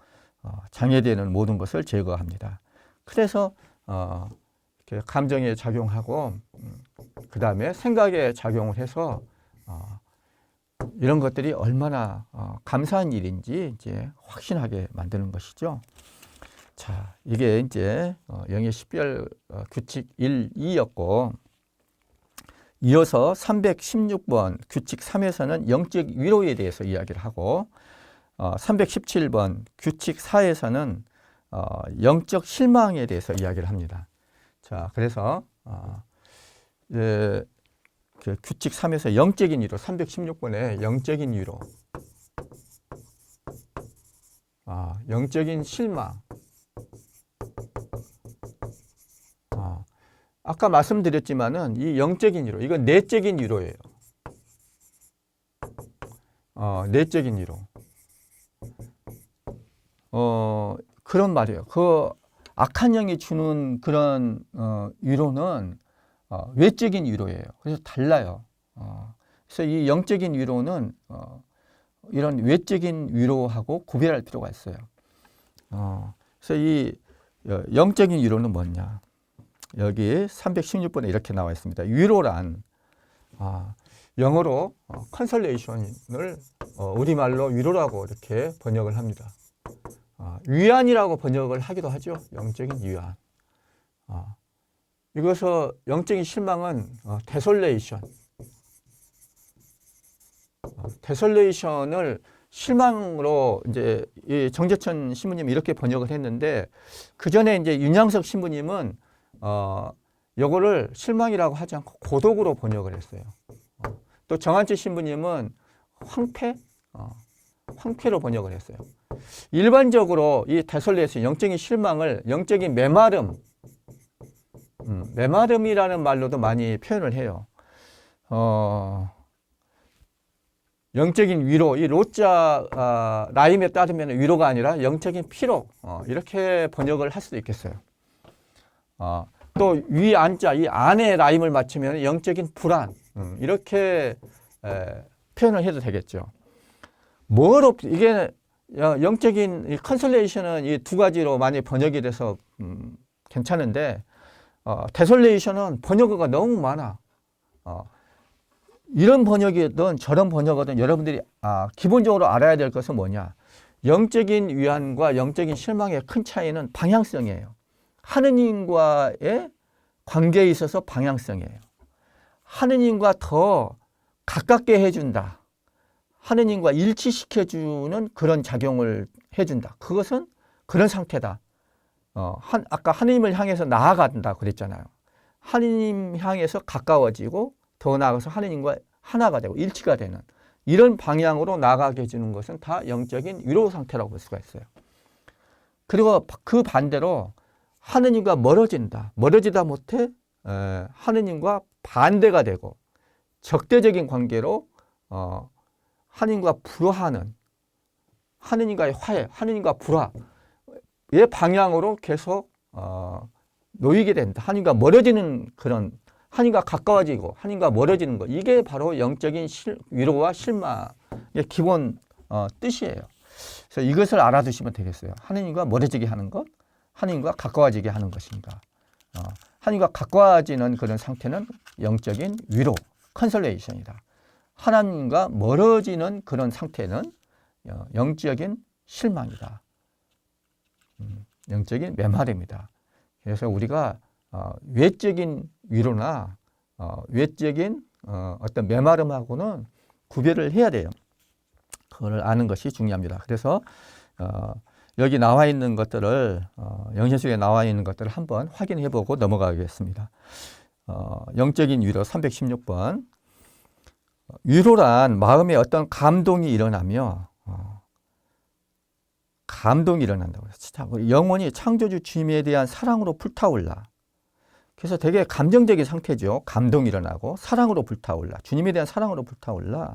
장애되는 모든 것을 제거합니다. 그래서 감정에 작용하고 그 다음에 생각에 작용을 해서 이런 것들이 얼마나 감사한 일인지 이제 확신하게 만드는 것이죠. 자, 이게 이제 영의 식별 규칙 1, 2였고, 이어서 316번 규칙 3에서는 영적 위로에 대해서 이야기를 하고, 317번 규칙 4에서는 영적 실망에 대해서 이야기를 합니다. 자, 그래서 그 규칙 3에서 영적인 위로, 316번에 영적인 위로, 영적인 실망. 아까 말씀드렸지만은 이 영적인 위로, 이건 내적인 위로예요. 내적인 위로. 그런 말이에요. 그 악한 영이 주는 그런 위로는 외적인 위로예요. 그래서 달라요. 그래서 이 영적인 위로는 이런 외적인 위로하고 구별할 필요가 있어요. 그래서 이 영적인 위로는 뭐냐? 여기 316번에 이렇게 나와 있습니다. 위로란 영어로 컨솔레이션을 우리말로 위로라고 이렇게 번역을 합니다. 위안이라고 번역을 하기도 하죠. 영적인 위안. 이것서 영적인 실망은 데솔레이션. 데솔레이션을 실망으로 이제 이 정재천 신부님이 이렇게 번역을 했는데, 그 전에 이제 윤양석 신부님은 요거를 실망이라고 하지 않고 고독으로 번역을 했어요. 또 정한치 신부님은 황폐로 번역을 했어요. 일반적으로 이 데솔레이션, 영적인 실망을 영적인 메마름, 메마름이라는 말로도 많이 표현을 해요. 영적인 위로, 이 로자 라임에 따르면 위로가 아니라 영적인 피로, 이렇게 번역을 할 수도 있겠어요. 또 위안자, 이 안에 라임을 맞추면 영적인 불안, 이렇게 표현을 해도 되겠죠. 이게 영적인 컨솔레이션은 이 두 가지로 많이 번역이 돼서 괜찮은데, 데솔레이션은 번역어가 너무 많아. 이런 번역이든 저런 번역어든 여러분들이 기본적으로 알아야 될 것은 뭐냐? 영적인 위안과 영적인 실망의 큰 차이는 방향성이에요. 하느님과의 관계에 있어서 방향성이에요. 하느님과 더 가깝게 해준다. 하느님과 일치시켜주는 그런 작용을 해준다. 그것은 그런 상태다. 아까 하느님을 향해서 나아간다 그랬잖아요. 하느님 향해서 가까워지고 더 나아가서 하느님과 하나가 되고 일치가 되는 이런 방향으로 나아가게 해주는 것은 다 영적인 위로 상태라고 볼 수가 있어요. 그리고 그 반대로 하느님과 멀어지다 못해 하느님과 반대가 되고 적대적인 관계로 하느님과 불화하는, 하느님과의 화해, 하느님과 불화의 방향으로 계속 놓이게 된다. 하느님과 멀어지는 그런, 하느님과 가까워지고 하느님과 멀어지는 것, 이게 바로 영적인 위로와 실망의 기본 뜻이에요. 그래서 이것을 알아두시면 되겠어요. 하느님과 멀어지게 하는 것, 하느님과 가까워지게 하는 것입니다. 하느님과 가까워지는 그런 상태는 영적인 위로, 컨솔레이션이다. 하나님과 멀어지는 그런 상태는 영적인 실망이다. 영적인 메마름이다. 그래서 우리가 외적인 위로나 외적인 어떤 메마름하고는 구별을 해야 돼요. 그걸 아는 것이 중요합니다. 그래서 여기 나와 있는 것들을 영신속에 나와 있는 것들을 한번 확인해 보고 넘어가겠습니다. 영적인 위로 316번. 위로란 마음에 어떤 감동이 일어나며 감동이 일어난다고 했어요. 영혼이 창조주 주님에 대한 사랑으로 불타올라. 그래서 되게 감정적인 상태죠. 감동이 일어나고 사랑으로 불타올라. 주님에 대한 사랑으로 불타올라.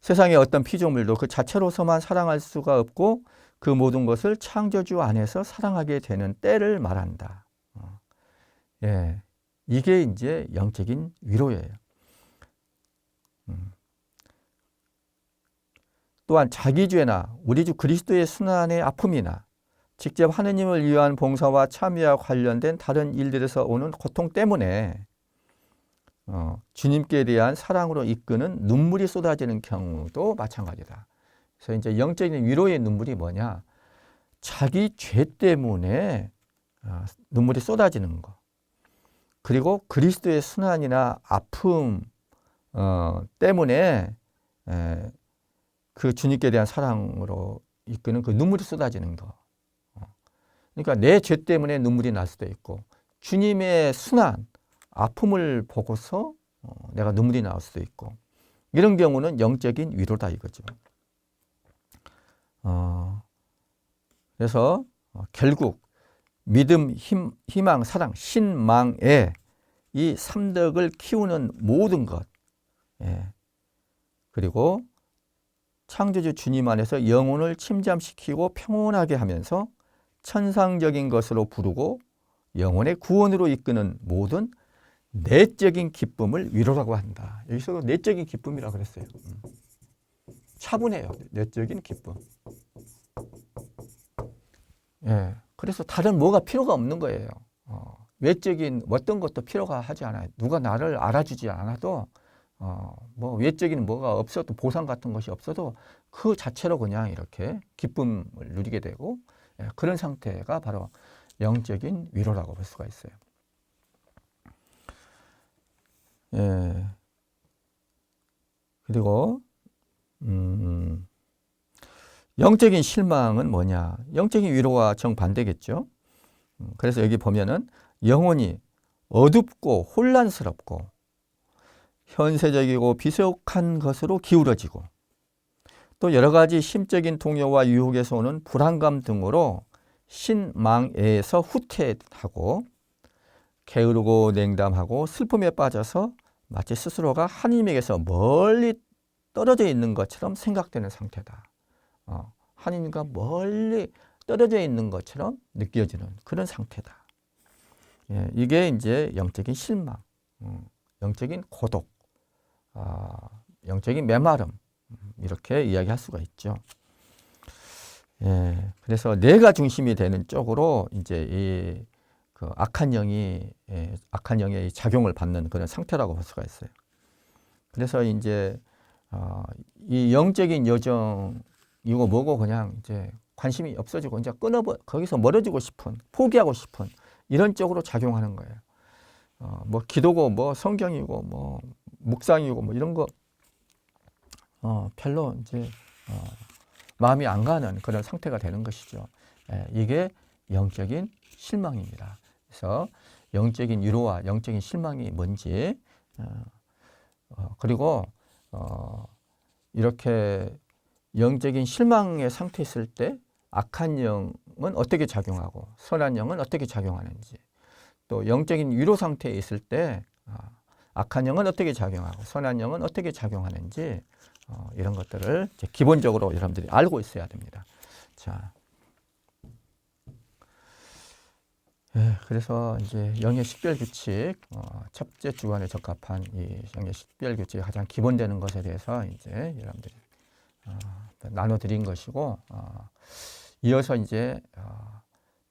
세상의 어떤 피조물도 그 자체로서만 사랑할 수가 없고 그 모든 것을 창조주 안에서 사랑하게 되는 때를 말한다. 예, 이게 이제 영적인 위로예요. 또한 자기 죄나 우리 주 그리스도의 순환의 아픔이나 직접 하느님을 위한 봉사와 참여와 관련된 다른 일들에서 오는 고통 때문에 주님께 대한 사랑으로 이끄는 눈물이 쏟아지는 경우도 마찬가지다. 그래서 이제 영적인 위로의 눈물이 뭐냐? 자기 죄 때문에 눈물이 쏟아지는 거. 그리고 그리스도의 순환이나 아픔 때문에 그 주님께 대한 사랑으로 이끄는 그 눈물이 쏟아지는 거. 그러니까 내 죄 때문에 눈물이 날 수도 있고 주님의 순환, 아픔을 보고서 내가 눈물이 나올 수도 있고 이런 경우는 영적인 위로다 이거죠. 그래서 결국 믿음, 희망, 사랑, 신망의 이 삼덕을 키우는 모든 것, 그리고 창조주 주님 안에서 영혼을 침잠시키고 평온하게 하면서 천상적인 것으로 부르고 영혼의 구원으로 이끄는 모든 내적인 기쁨을 위로라고 한다. 여기서 내적인 기쁨이라고 그랬어요. 차분해요. 내적인 기쁨. 예, 그래서 다른 뭐가 필요가 없는 거예요. 외적인 어떤 것도 필요가 하지 않아요. 누가 나를 알아주지 않아도 뭐 외적인 뭐가 없어도 보상 같은 것이 없어도 그 자체로 그냥 이렇게 기쁨을 누리게 되고 그런 상태가 바로 영적인 위로라고 볼 수가 있어요. 예. 그리고 영적인 실망은 뭐냐? 영적인 위로와 정반대겠죠. 그래서 여기 보면은 영혼이 어둡고 혼란스럽고 현세적이고 비속한 것으로 기울어지고 또 여러 가지 심적인 동요와 유혹에서 오는 불안감 등으로 신망에서 후퇴하고 게으르고 냉담하고 슬픔에 빠져서 마치 스스로가 하나님에게서 멀리 떨어져 있는 것처럼 생각되는 상태다. 하나님과 멀리 떨어져 있는 것처럼 느껴지는 그런 상태다. 예, 이게 이제 영적인 실망, 영적인 고독, 영적인 메마름 이렇게 이야기할 수가 있죠. 예, 그래서 내가 중심이 되는 쪽으로 이제 그 악한 영의 작용을 받는 그런 상태라고 볼 수가 있어요. 그래서 이제 이 영적인 여정 이거 뭐고 그냥 이제 관심이 없어지고 이제 거기서 멀어지고 싶은, 포기하고 싶은 이런 쪽으로 작용하는 거예요. 뭐 기도고 뭐 성경이고 뭐 묵상이고 뭐 이런 거 별로 이제 마음이 안 가는 그런 상태가 되는 것이죠. 이게 영적인 실망입니다. 그래서 영적인 위로와 영적인 실망이 뭔지 그리고 이렇게 영적인 실망의 상태에 있을 때 악한 영은 어떻게 작용하고 선한 영은 어떻게 작용하는지 또 영적인 위로 상태에 있을 때 악한 영은 어떻게 작용하고 선한 영은 어떻게 작용하는지 이런 것들을 이제 기본적으로 여러분들이 알고 있어야 됩니다. 자, 그래서 이제 영의 식별 규칙 첫째 주간에 적합한 이 영의 식별 규칙이 가장 기본되는 것에 대해서 이제 여러분들이 나눠드린 것이고 이어서 이제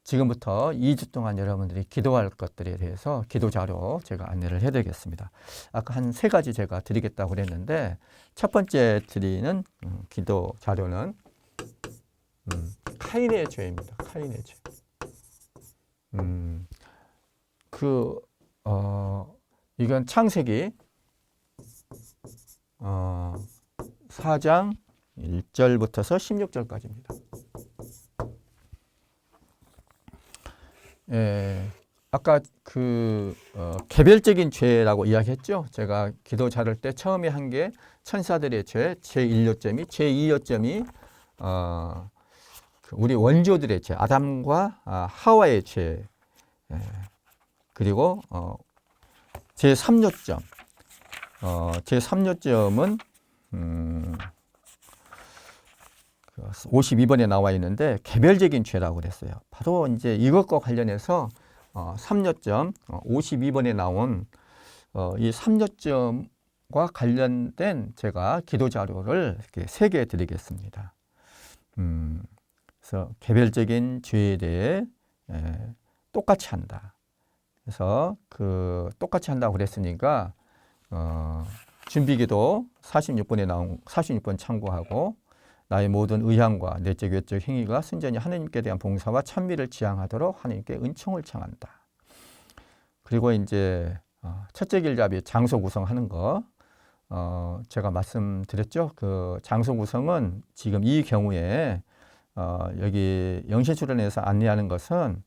지금부터 2주 동안 여러분들이 기도할 것들에 대해서 기도 자료 제가 안내를 해드리겠습니다. 아까 한 3가지 제가 드리겠다고 그랬는데 첫 번째 드리는 기도 자료는 카인의 죄입니다. 카인의 죄. 이건 창세기 4장 1절부터서 16절까지입니다. 아까 그 개별적인 죄라고 이야기했죠. 제가 기도 자를 때 처음에 한 게 천사들의 죄, 제1요점이, 제2요점이 우리 원조들의 죄, 아담과 하와의 죄, 그리고 제3요점, 제3요점은 52번에 나와 있는데 개별적인 죄라고 그랬어요. 바로 이제 이것과 관련해서 3요점 52번에 나온 이 3요점과 관련된 제가 기도 자료를 이렇게 3개 드리겠습니다. 그래서 개별적인 죄에 대해 똑같이 한다. 그래서 똑같이 한다고 그랬으니까 준비기도 46번에 나온 46번 참고하고 나의 모든 의향과 내적 외적 행위가 순전히 하나님께 대한 봉사와 찬미를 지향하도록 하나님께 은총을 청한다. 그리고 이제 첫째 길잡이 장소 구성하는 거 제가 말씀드렸죠. 그 장소 구성은 지금 이 경우에 여기 영신출원에서 안내하는 것은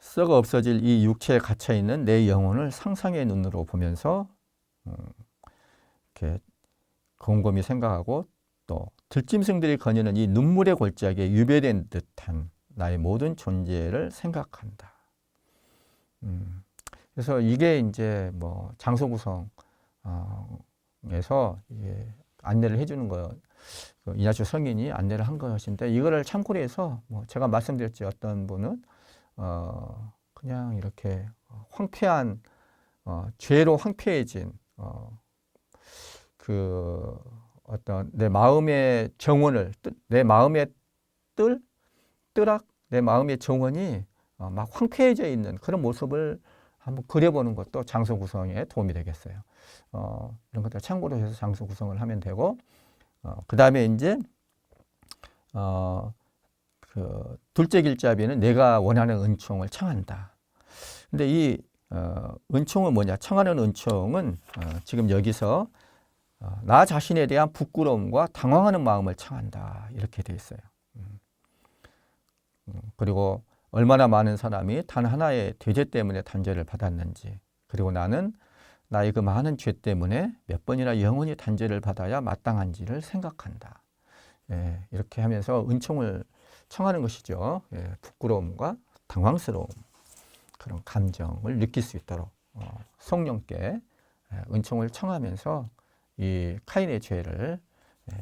썩어 없어질 이 육체에 갇혀 있는 내 영혼을 상상의 눈으로 보면서 이렇게 곰곰이 생각하고 또 들짐승들이 거니는 이 눈물의 골짜기에 유배된 듯한 나의 모든 존재를 생각한다. 그래서 이게 이제 뭐 장소 구성에서 안내를 해주는 거, 이냐주 성인이 안내를 한 것인데 이거를 참고로 해서 뭐 제가 말씀드렸지 어떤 분은 그냥 이렇게 황폐한 죄로 황폐해진 그 어떤 내 마음의 정원을 내 마음의 뜰악 내 마음의 정원이 막 황폐해져 있는 그런 모습을 한번 그려보는 것도 장소 구성에 도움이 되겠어요. 이런 것들 참고로 해서 장소 구성을 하면 되고 그 다음에 이제 그 둘째 길잡이는 내가 원하는 은총을 청한다. 근데 이 은총은 뭐냐? 청하는 은총은 지금 여기서 나 자신에 대한 부끄러움과 당황하는 마음을 청한다. 이렇게 되어 있어요. 그리고 얼마나 많은 사람이 단 하나의 죄 때문에 단죄를 받았는지, 그리고 나는 나의 그 많은 죄 때문에 몇 번이나 영원히 단죄를 받아야 마땅한지를 생각한다. 이렇게 하면서 은총을 청하는 것이죠. 부끄러움과 당황스러움, 그런 감정을 느낄 수 있도록 성령께 은총을 청하면서 이 카인의 죄를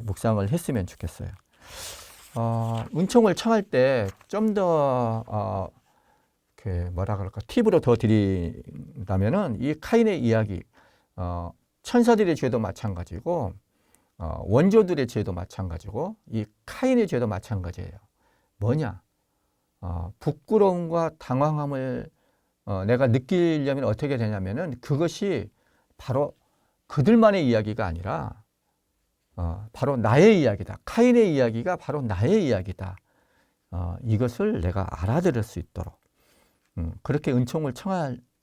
묵상을 했으면 좋겠어요. 은총을 청할 때 좀 더 뭐라 그럴까 팁으로 더 드린다면은 이 카인의 이야기, 천사들의 죄도 마찬가지고 원조들의 죄도 마찬가지고 이 카인의 죄도 마찬가지예요. 뭐냐? 부끄러움과 당황함을 내가 느끼려면 어떻게 되냐면은 그것이 바로 그들만의 이야기가 아니라 바로 나의 이야기다. 카인의 이야기가 바로 나의 이야기다. 이것을 내가 알아들을 수 있도록 그렇게 은총을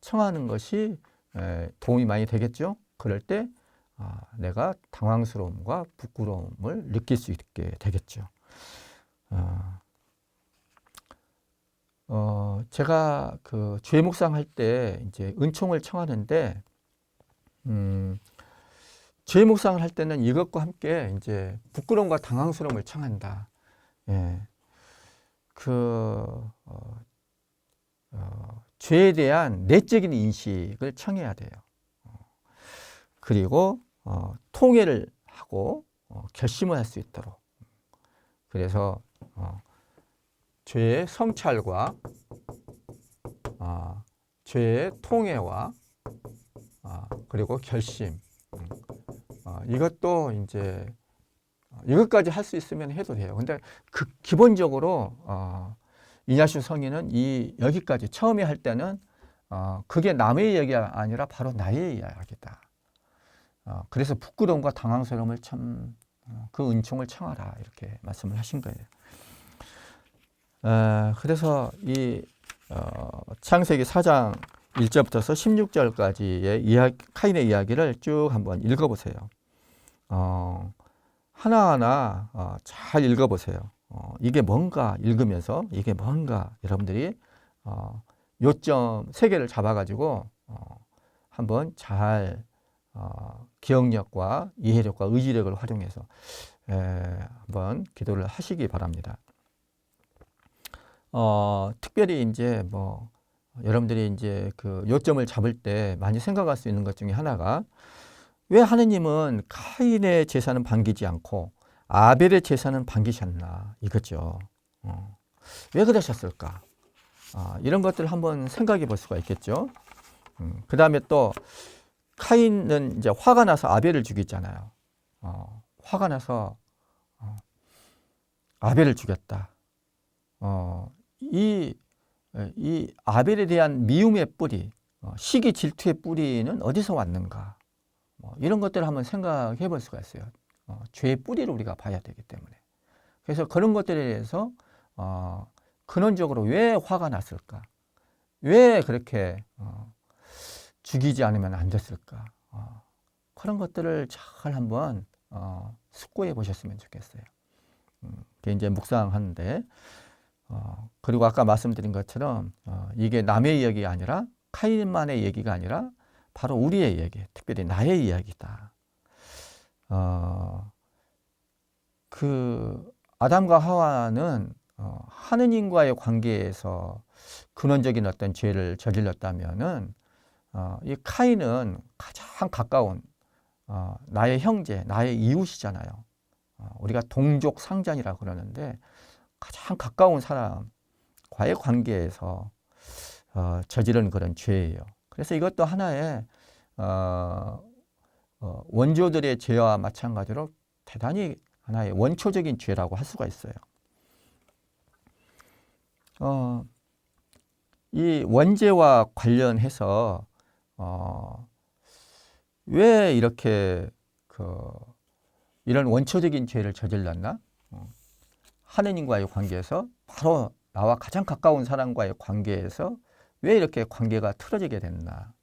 청하는 것이 도움이 많이 되겠죠. 그럴 때 내가 당황스러움과 부끄러움을 느낄 수 있게 되겠죠. 제가 그 죄 묵상할 때 이제 은총을 청하는데 죄 묵상을 할 때는 이것과 함께 이제 부끄러움과 당황스러움을 청한다. 죄에 대한 내적인 인식을 청해야 돼요. 그리고 통회를 하고 결심을 할 수 있도록. 그래서 죄의 성찰과 죄의 통회와 그리고 결심. 이것도 이제 이것까지 할 수 있으면 해도 돼요. 근데 기본적으로 이냐슈 성인은 여기까지 처음에 할 때는 그게 남의 이야기가 아니라 바로 나의 이야기다. 그래서 부끄러움과 당황스러움을 그 은총을 청하라 이렇게 말씀을 하신 거예요. 그래서 이 창세기 4장 1절부터 16절까지의 카인의 이야기를 쭉 한번 읽어보세요. 하나하나 잘 읽어보세요. 이게 뭔가 읽으면서 이게 뭔가 여러분들이 요점 3개를 잡아가지고 한번 잘 기억력과 이해력과 의지력을 활용해서 한번 기도를 하시기 바랍니다. 특별히 이제 뭐 여러분들이 이제 그 요점을 잡을 때 많이 생각할 수 있는 것 중에 하나가, 왜 하느님은 카인의 제사는 반기지 않고 아벨의 제사는 반기셨나 이거죠. 왜 그러셨을까? 이런 것들을 한번 생각해 볼 수가 있겠죠. 그 다음에 또 카인은 이제 화가 나서 아벨을 죽였잖아요. 화가 나서 아벨을 죽였다. 이 아벨에 대한 미움의 뿌리, 시기 질투의 뿌리는 어디서 왔는가? 이런 것들을 한번 생각해 볼 수가 있어요. 죄의 뿌리를 우리가 봐야 되기 때문에. 그래서 그런 것들에 대해서 근원적으로 왜 화가 났을까? 왜 그렇게 죽이지 않으면 안 됐을까? 그런 것들을 잘 한번 숙고해 보셨으면 좋겠어요. 이제 묵상하는데, 그리고 아까 말씀드린 것처럼 이게 남의 이야기가 아니라, 카인만의 얘기가 아니라 바로 우리의 얘기, 특별히 나의 이야기다. 그 아담과 하와는 하느님과의 관계에서 근원적인 어떤 죄를 저질렀다면은, 이 카인은 가장 가까운 나의 형제, 나의 이웃이잖아요. 우리가 동족 상잔이라고 그러는데, 가장 가까운 사람과의 관계에서 저지른 그런 죄예요. 그래서 이것도 하나의 원조들의 죄와 마찬가지로 대단히 하나의 원초적인 죄라고 할 수가 있어요. 이 원죄와 관련해서 왜 이렇게 이런 원초적인 죄를 저질렀나? 하느님과의 관계에서, 바로 나와 가장 가까운 사람과의 관계에서 왜 이렇게 관계가 틀어지게 됐나?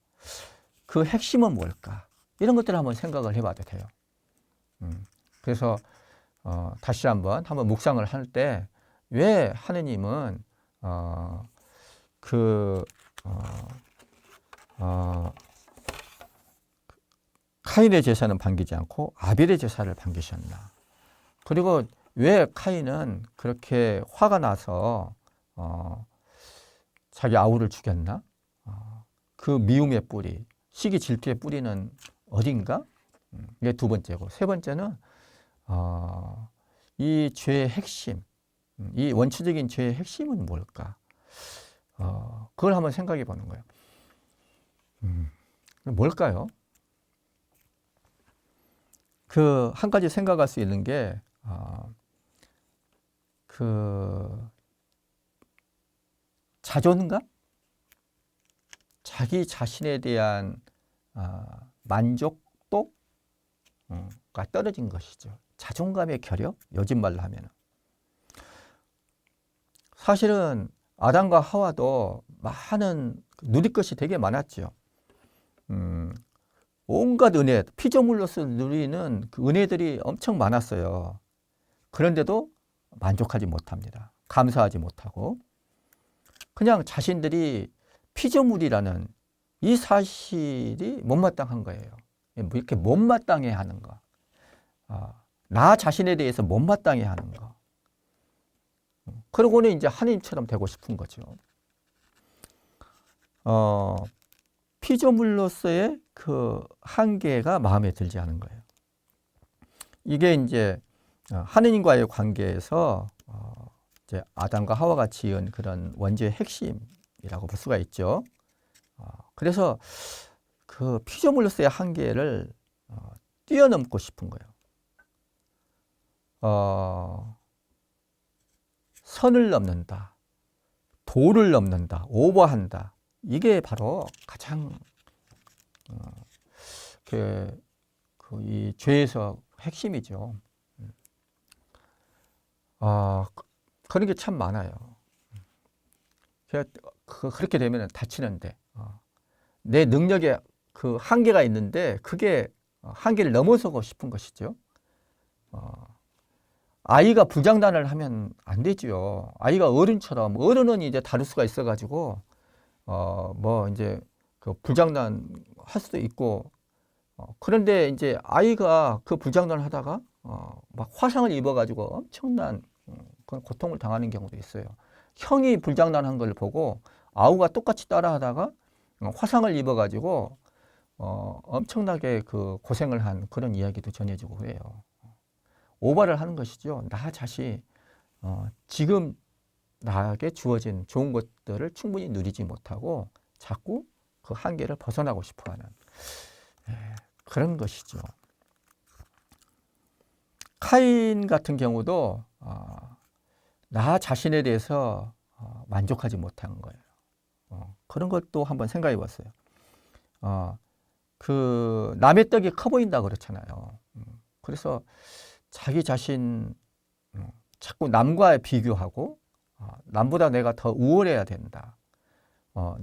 그 핵심은 뭘까? 이런 것들을 한번 생각을 해봐도 돼요. 그래서 다시 한번 묵상을 할 때, 왜 하느님은 카인의 제사는 반기지 않고 아벨의 제사를 반기셨나? 그리고 왜 카인은 그렇게 화가 나서 자기 아우를 죽였나? 그 미움의 뿌리, 시기 질투의 뿌리는 어딘가? 이게 두 번째고, 세 번째는 이 죄의 핵심, 이 원초적인 죄의 핵심은 뭘까? 그걸 한번 생각해 보는 거예요. 뭘까요? 그 한 가지 생각할 수 있는 게, 자존감? 자기 자신에 대한 만족도가 떨어진 것이죠. 자존감의 결여? 요즘 말로 하면. 사실은 아담과 하와도 많은 누릴 것이 되게 많았죠. 온갖 은혜, 피조물로서 누리는 그 은혜들이 엄청 많았어요. 그런데도 만족하지 못합니다. 감사하지 못하고. 그냥 자신들이 피조물이라는 이 사실이 못마땅한 거예요. 이렇게 못마땅해 하는 거. 나 자신에 대해서 못마땅해 하는 거. 그러고는 이제 하나님처럼 되고 싶은 거죠. 피조물로서의 그 한계가 마음에 들지 않은 거예요. 이게 이제 하느님과의 관계에서 이제 아담과 하와가 지은 그런 원죄의 핵심이라고 볼 수가 있죠. 그래서 그 피조물로서의 한계를 뛰어넘고 싶은 거예요. 선을 넘는다, 도를 넘는다, 오버한다. 이게 바로 가장 이 죄에서 핵심이죠. 그런 게 참 많아요. 그렇게 되면 다치는데, 내 능력에 그 한계가 있는데 그게 한계를 넘어서고 싶은 것이죠. 아이가 불장난을 하면 안 되죠. 아이가 어른처럼, 어른은 이제 다룰 수가 있어가지고 뭐 이제 그 불장난 할 수도 있고, 그런데 이제 아이가 그 불장난을 하다가 막 화상을 입어가지고 엄청난 그런 고통을 당하는 경우도 있어요. 형이 불장난한 걸 보고 아우가 똑같이 따라하다가 화상을 입어가지고 엄청나게 그 고생을 한 그런 이야기도 전해지고 그래요. 오바를 하는 것이죠. 나 자신 지금 나에게 주어진 좋은 것들을 충분히 누리지 못하고 자꾸 그 한계를 벗어나고 싶어하는 그런 것이죠. 카인 같은 경우도 나 자신에 대해서 만족하지 못한 거예요. 그런 것도 한번 생각해 봤어요. 그 남의 떡이 커 보인다 그렇잖아요. 그래서 자기 자신 자꾸 남과 비교하고 남보다 내가 더 우월해야 된다.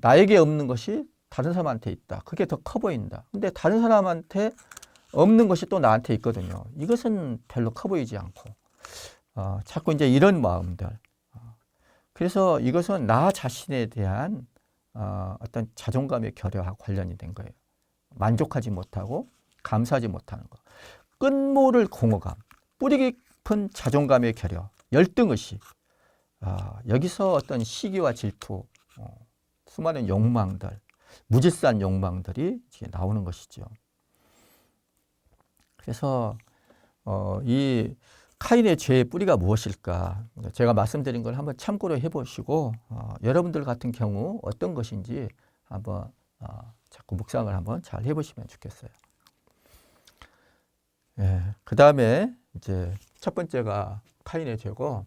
나에게 없는 것이 다른 사람한테 있다. 그게 더 커 보인다. 근데 다른 사람한테 없는 것이 또 나한테 있거든요. 이것은 별로 커 보이지 않고 자꾸 이제 이런 마음들. 그래서 이것은 나 자신에 대한 어떤 자존감의 결여와 관련이 된 거예요. 만족하지 못하고 감사하지 못하는 것. 끝모를 공허감, 뿌리 깊은 자존감의 결여, 열등의식. 여기서 어떤 시기와 질투, 수많은 욕망들, 무질서한 욕망들이 나오는 것이죠. 그래서 이 카인의 죄의 뿌리가 무엇일까? 제가 말씀드린 걸 한번 참고로 해보시고 여러분들 같은 경우 어떤 것인지 한번 자꾸 묵상을 한번 잘 해보시면 좋겠어요. 그 다음에 이제 첫 번째가 카인의 죄고,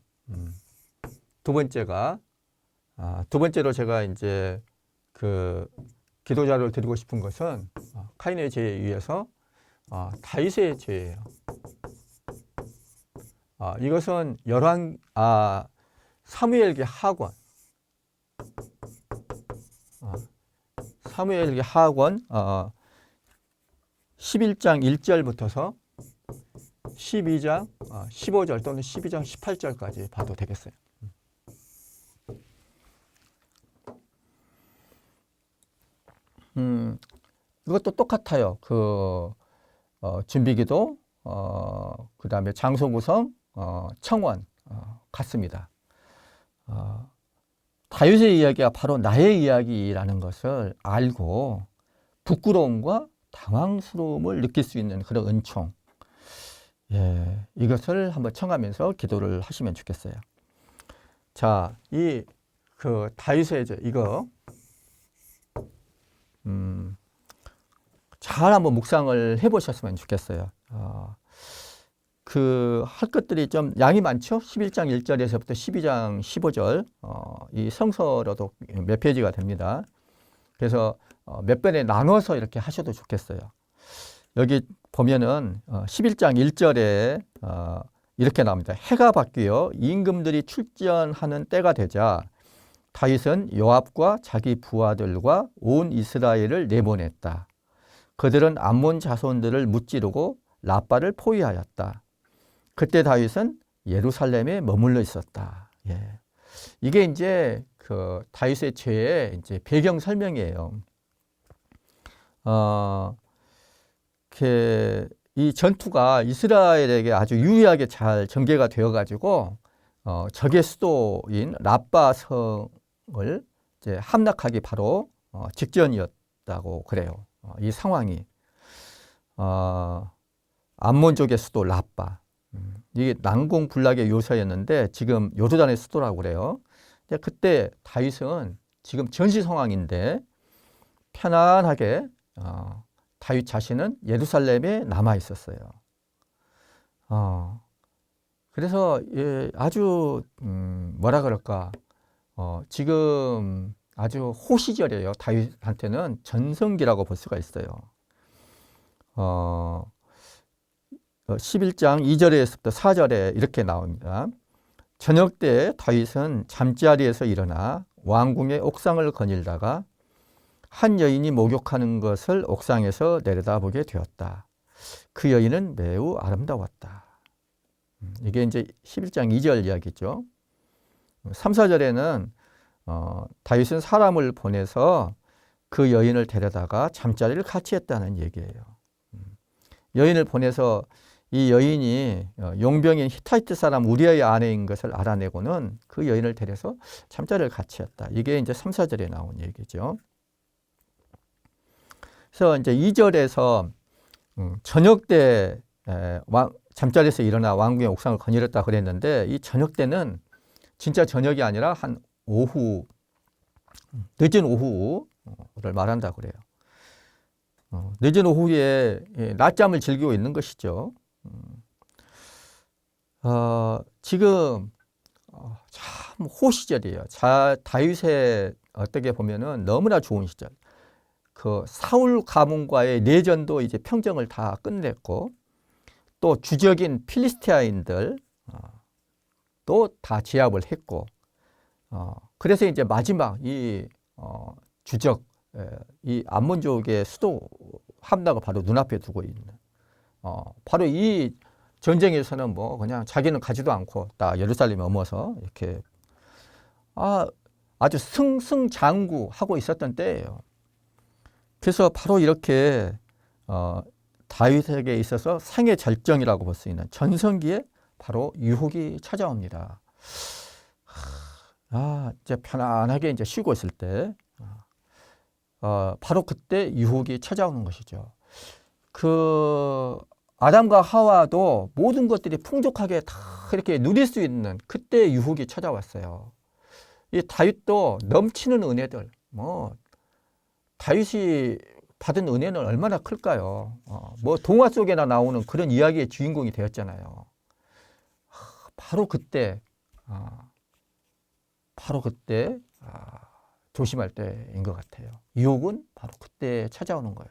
두 번째로 제가 이제 그 기도 자료를 드리고 싶은 것은 카인의 죄에 의해서 다윗의 죄예요. 이것은 사무엘기 하권, 사무엘기 하권 11장 1절부터서 12장 15절 또는 12장 18절까지 봐도 되겠어요. 이것도 똑같아요. 그 준비기도, 그 다음에 장소 구성, 청원 같습니다. 다윗의 이야기가 바로 나의 이야기라는 것을 알고 부끄러움과 당황스러움을 느낄 수 있는 그런 은총, 이것을 한번 청하면서 기도를 하시면 좋겠어요. 자, 이 그 다윗의 죄 이거 잘 한번 묵상을 해보셨으면 좋겠어요. 그 할 것들이 좀 양이 많죠? 11장 1절에서부터 12장 15절 이 성서로도 몇 페이지가 됩니다. 그래서 몇 번에 나눠서 이렇게 하셔도 좋겠어요. 여기 보면은 11장 1절에 이렇게 나옵니다. 해가 바뀌어 임금들이 출전하는 때가 되자 다윗은 요압과 자기 부하들과 온 이스라엘을 내보냈다. 그들은 암몬 자손들을 무찌르고 라빠를 포위하였다. 그때 다윗은 예루살렘에 머물러 있었다. 이게 이제 그 다윗의 죄의 이제 배경 설명이에요. 이 전투가 이스라엘에게 아주 유리하게 잘 전개가 되어가지고 적의 수도인 라빠성을 이제 함락하기 바로 직전이었다고 그래요. 이 상황이 암몬족의 수도 라빠, 이게 난공불락의 요새였는데 지금 요르단의 수도라고 그래요. 그때 다윗은 지금 전시 상황인데 편안하게 다윗 자신은 예루살렘에 남아 있었어요. 그래서 아주 뭐라 그럴까, 지금 아주 호시절이에요. 다윗한테는 전성기라고 볼 수가 있어요. 11장 2절에서부터 4절에 이렇게 나옵니다. 저녁 때 다윗은 잠자리에서 일어나 왕궁의 옥상을 거닐다가 한 여인이 목욕하는 것을 옥상에서 내려다보게 되었다. 그 여인은 매우 아름다웠다. 이게 이제 11장 2절 이야기죠. 3, 4절에는 다윗은 사람을 보내서 그 여인을 데려다가 잠자리를 같이 했다는 얘기예요. 여인을 보내서 이 여인이 용병인 히타이트 사람 우리아의 아내인 것을 알아내고는 그 여인을 데려서 잠자리를 같이 했다. 이게 이제 3, 4절에 나온 얘기죠. 그래서 이제 2절에서 저녁 때 잠자리에서 일어나 왕궁의 옥상을 거닐었다 그랬는데, 이 저녁 때는 진짜 저녁이 아니라 한 오후, 늦은 오후를 말한다 그래요. 늦은 오후에 낮잠을 즐기고 있는 것이죠. 지금 참 호시절이에요. 다윗의 어떻게 보면은 너무나 좋은 시절. 그 사울 가문과의 내전도 이제 평정을 다 끝냈고, 또 주적인 필리스티아인들 또 다 제압을 했고, 그래서 이제 마지막 이 주적, 이 암몬족의 수도 함락을 바로 눈앞에 두고 있는, 바로 이 전쟁에서는 뭐 그냥 자기는 가지도 않고 딱 예루살렘에 넘어서 이렇게 아주 승승장구하고 있었던 때예요. 그래서 바로 이렇게 다윗에게 있어서 생의 절정이라고 볼 수 있는 전성기에 바로 유혹이 찾아옵니다. 이제 편안하게 이제 쉬고 있을 때, 바로 그때 유혹이 찾아오는 것이죠. 그 아담과 하와도 모든 것들이 풍족하게 다 이렇게 누릴 수 있는 그때 유혹이 찾아왔어요. 이 다윗도 넘치는 은혜들, 다윗이 받은 은혜는 얼마나 클까요? 뭐 동화 속에나 나오는 그런 이야기의 주인공이 되었잖아요. 바로 그때 조심할 때인 것 같아요. 유혹은 바로 그때 찾아오는 거예요.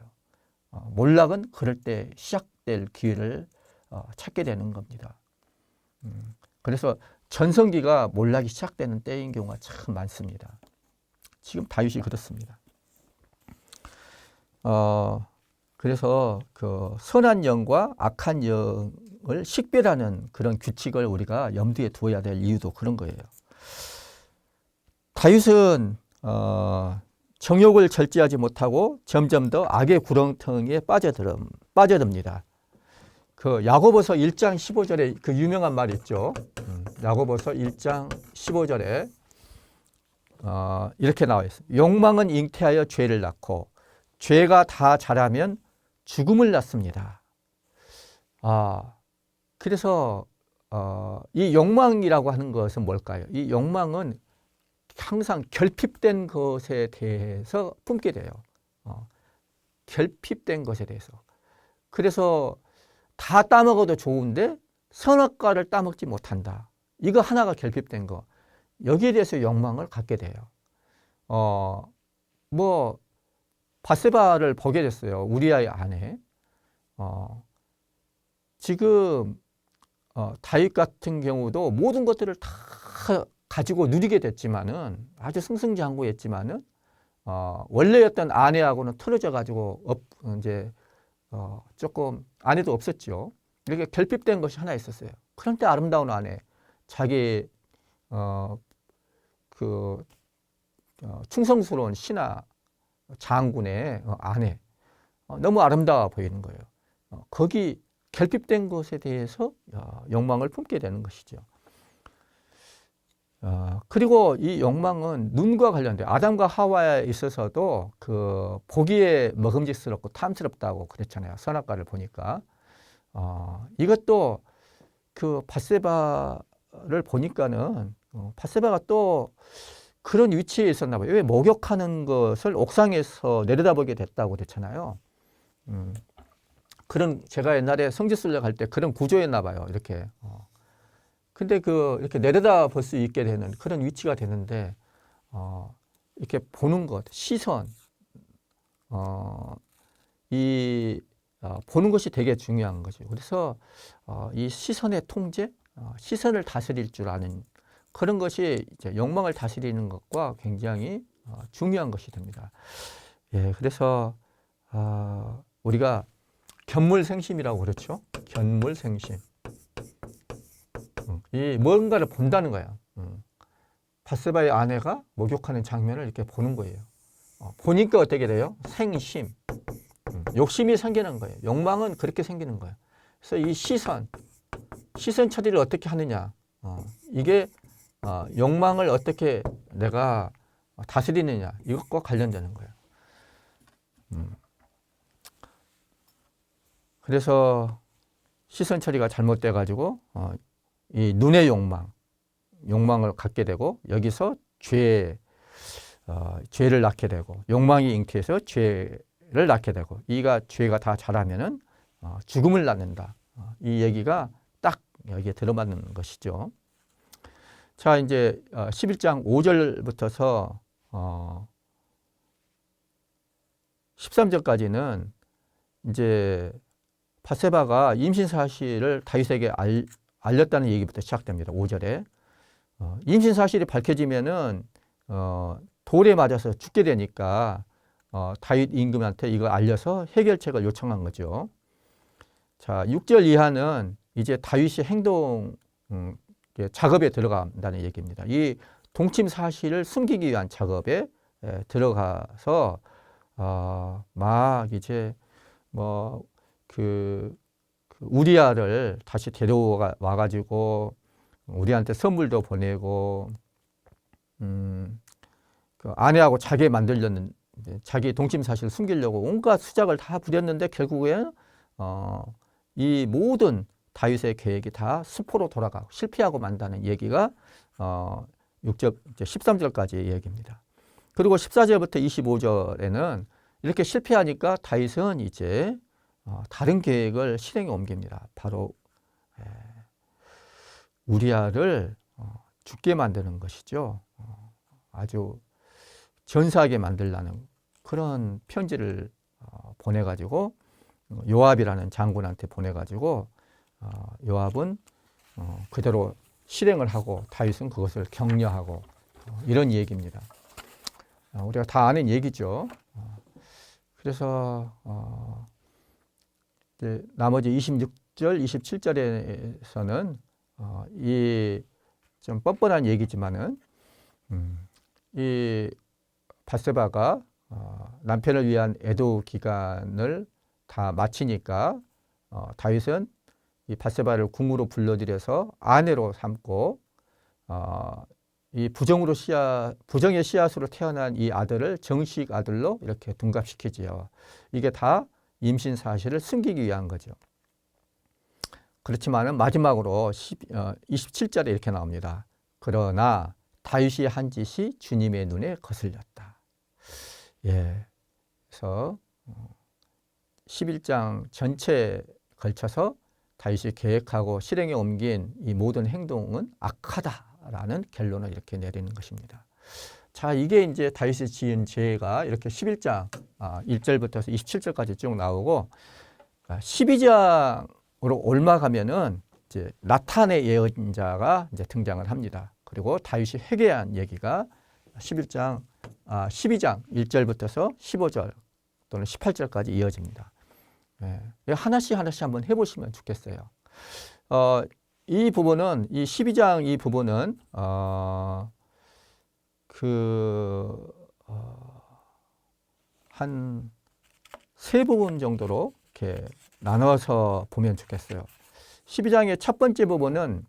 몰락은 그럴 때 시작될 기회를 찾게 되는 겁니다. 그래서 전성기가 몰락이 시작되는 때인 경우가 참 많습니다. 지금 다윗이 그렇습니다. 그래서 그 선한 영과 악한 영을 식별하는 그런 규칙을 우리가 염두에 두어야 될 이유도 그런 거예요. 다윗은 정욕을 절제하지 못하고 점점 더 악의 구렁텅이에 빠져듭니다. 그 야고보서 1장 15절에 그 유명한 말 있죠. 야고보서 1장 15절에 이렇게 나와 있어요. 욕망은 잉태하여 죄를 낳고 죄가 다 자라면 죽음을 낳습니다. 그래서 이 욕망이라고 하는 것은 뭘까요? 이 욕망은 항상 결핍된 것에 대해서 품게 돼요. 결핍된 것에 대해서. 그래서 다 따먹어도 좋은데 선악과를 따먹지 못한다. 이거 하나가 결핍된 거. 여기에 대해서 욕망을 갖게 돼요. 뭐 밧세바를 보게 됐어요. 우리아의 아내. 지금 다윗 같은 경우도 모든 것들을 다 가지고 누리게 됐지만은, 아주 승승장구했지만은 원래였던 아내하고는 틀어져 가지고 이제 조금 아내도 없었죠. 이렇게 결핍된 것이 하나 있었어요. 그런데 아름다운 아내, 자기 충성스러운 신하 장군의 아내, 너무 아름다워 보이는 거예요. 거기 결핍된 것에 대해서 욕망을 품게 되는 것이죠. 그리고 이 욕망은 눈과 관련돼요. 아담과 하와에 있어서도 그 보기에 먹음직스럽고 탐스럽다고 그랬잖아요. 선악과를 보니까. 이것도 그 밧세바를 보니까는 밧세바가 또 그런 위치에 있었나 봐요. 왜 목욕하는 것을 옥상에서 내려다보게 됐다고 그랬잖아요. 그런, 제가 옛날에 성지순례 갈 때 그런 구조였나 봐요. 이렇게. 근데 이렇게 내려다 볼 수 있게 되는 그런 위치가 되는데, 이렇게 보는 것, 시선, 보는 것이 되게 중요한 거죠. 그래서 이 시선의 통제, 시선을 다스릴 줄 아는 그런 것이 이제 욕망을 다스리는 것과 굉장히 중요한 것이 됩니다. 예, 그래서 우리가 견물생심이라고 그렇죠. 견물생심. 이 뭔가를 본다는 거예요. 밧세바의 아내가 목욕하는 장면을 이렇게 보는 거예요. 보니까 어떻게 돼요? 생심. 욕심이 생기는 거예요. 욕망은 그렇게 생기는 거예요. 그래서 이 시선 처리를 어떻게 하느냐, 이게 욕망을 어떻게 내가 다스리느냐, 이것과 관련되는 거예요. 그래서 시선 처리가 잘못돼 가지고 이 눈의 욕망을 갖게 되고, 여기서 죄를 낳게 되고, 욕망이 잉태해서 죄를 낳게 되고, 이가 죄가 다 자라면은 죽음을 낳는다. 이 얘기가 딱 여기에 들어맞는 것이죠. 자, 이제 11장 5절부터서 13절까지는 이제 밧세바가 임신 사실을 다윗에게 알렸다는 얘기부터 시작됩니다. 5절에 임신 사실이 밝혀지면은 돌에 맞아서 죽게 되니까 다윗 임금한테 이거 알려서 해결책을 요청한 거죠. 자, 6절 이하는 이제 다윗이 행동 작업에 들어간다는 얘기입니다. 이 동침 사실을 숨기기 위한 작업에 들어가서 막 이제 뭐 그 우리아를 다시 데려와 가지고 우리한테 선물도 보내고 그 아내하고 자기 만들려는 자기 동침 사실을 숨기려고 온갖 수작을 다 부렸는데 결국엔 이 모든 다윗의 계획이 다 수포로 돌아가고 실패하고 만다는 얘기가 13절까지의 얘기입니다. 그리고 14절부터 25절에는 이렇게 실패하니까 다윗은 이제 다른 계획을 실행에 옮깁니다. 바로 우리아를 죽게 만드는 것이죠. 아주 전사하게 만들라는 그런 편지를 보내가지고 요압이라는 장군한테 보내가지고 요압은 그대로 실행을 하고 다윗은 그것을 격려하고 이런 얘기입니다. 우리가 다 아는 얘기죠. 그래서 이제 나머지 26절, 27절에서는 이 좀 뻔뻔한 얘기지만은 이 밧세바가 남편을 위한 애도 기간을 다 마치니까 다윗은 이 밧세바를 궁으로 불러들여서 아내로 삼고 이 부정의 씨앗으로 태어난 이 아들을 정식 아들로 이렇게 둔갑시키지요. 이게 다 임신 사실을 숨기기 위한 거죠. 그렇지만은 마지막으로 27절에 이렇게 나옵니다. 그러나 다윗이 한 짓이 주님의 눈에 거슬렸다. 예. 그래서 11장 전체에 걸쳐서 다윗이 계획하고 실행에 옮긴 이 모든 행동은 악하다라는 결론을 이렇게 내리는 것입니다. 자, 이게 이제 다윗이 지은 죄가 이렇게 11장 1절부터 27절까지 쭉 나오고 12장으로 올라가면은 이제 나탄의 예언자가 이제 등장을 합니다. 그리고 다윗이 회개한 얘기가 12장 1절부터서 15절 또는 18절까지 이어집니다. 하나씩 한번 해보시면 좋겠어요. 이 부분은 이 12장 이 부분은 한 세 부분 정도로 이렇게 나눠서 보면 좋겠어요. 12장의 첫 번째 부분은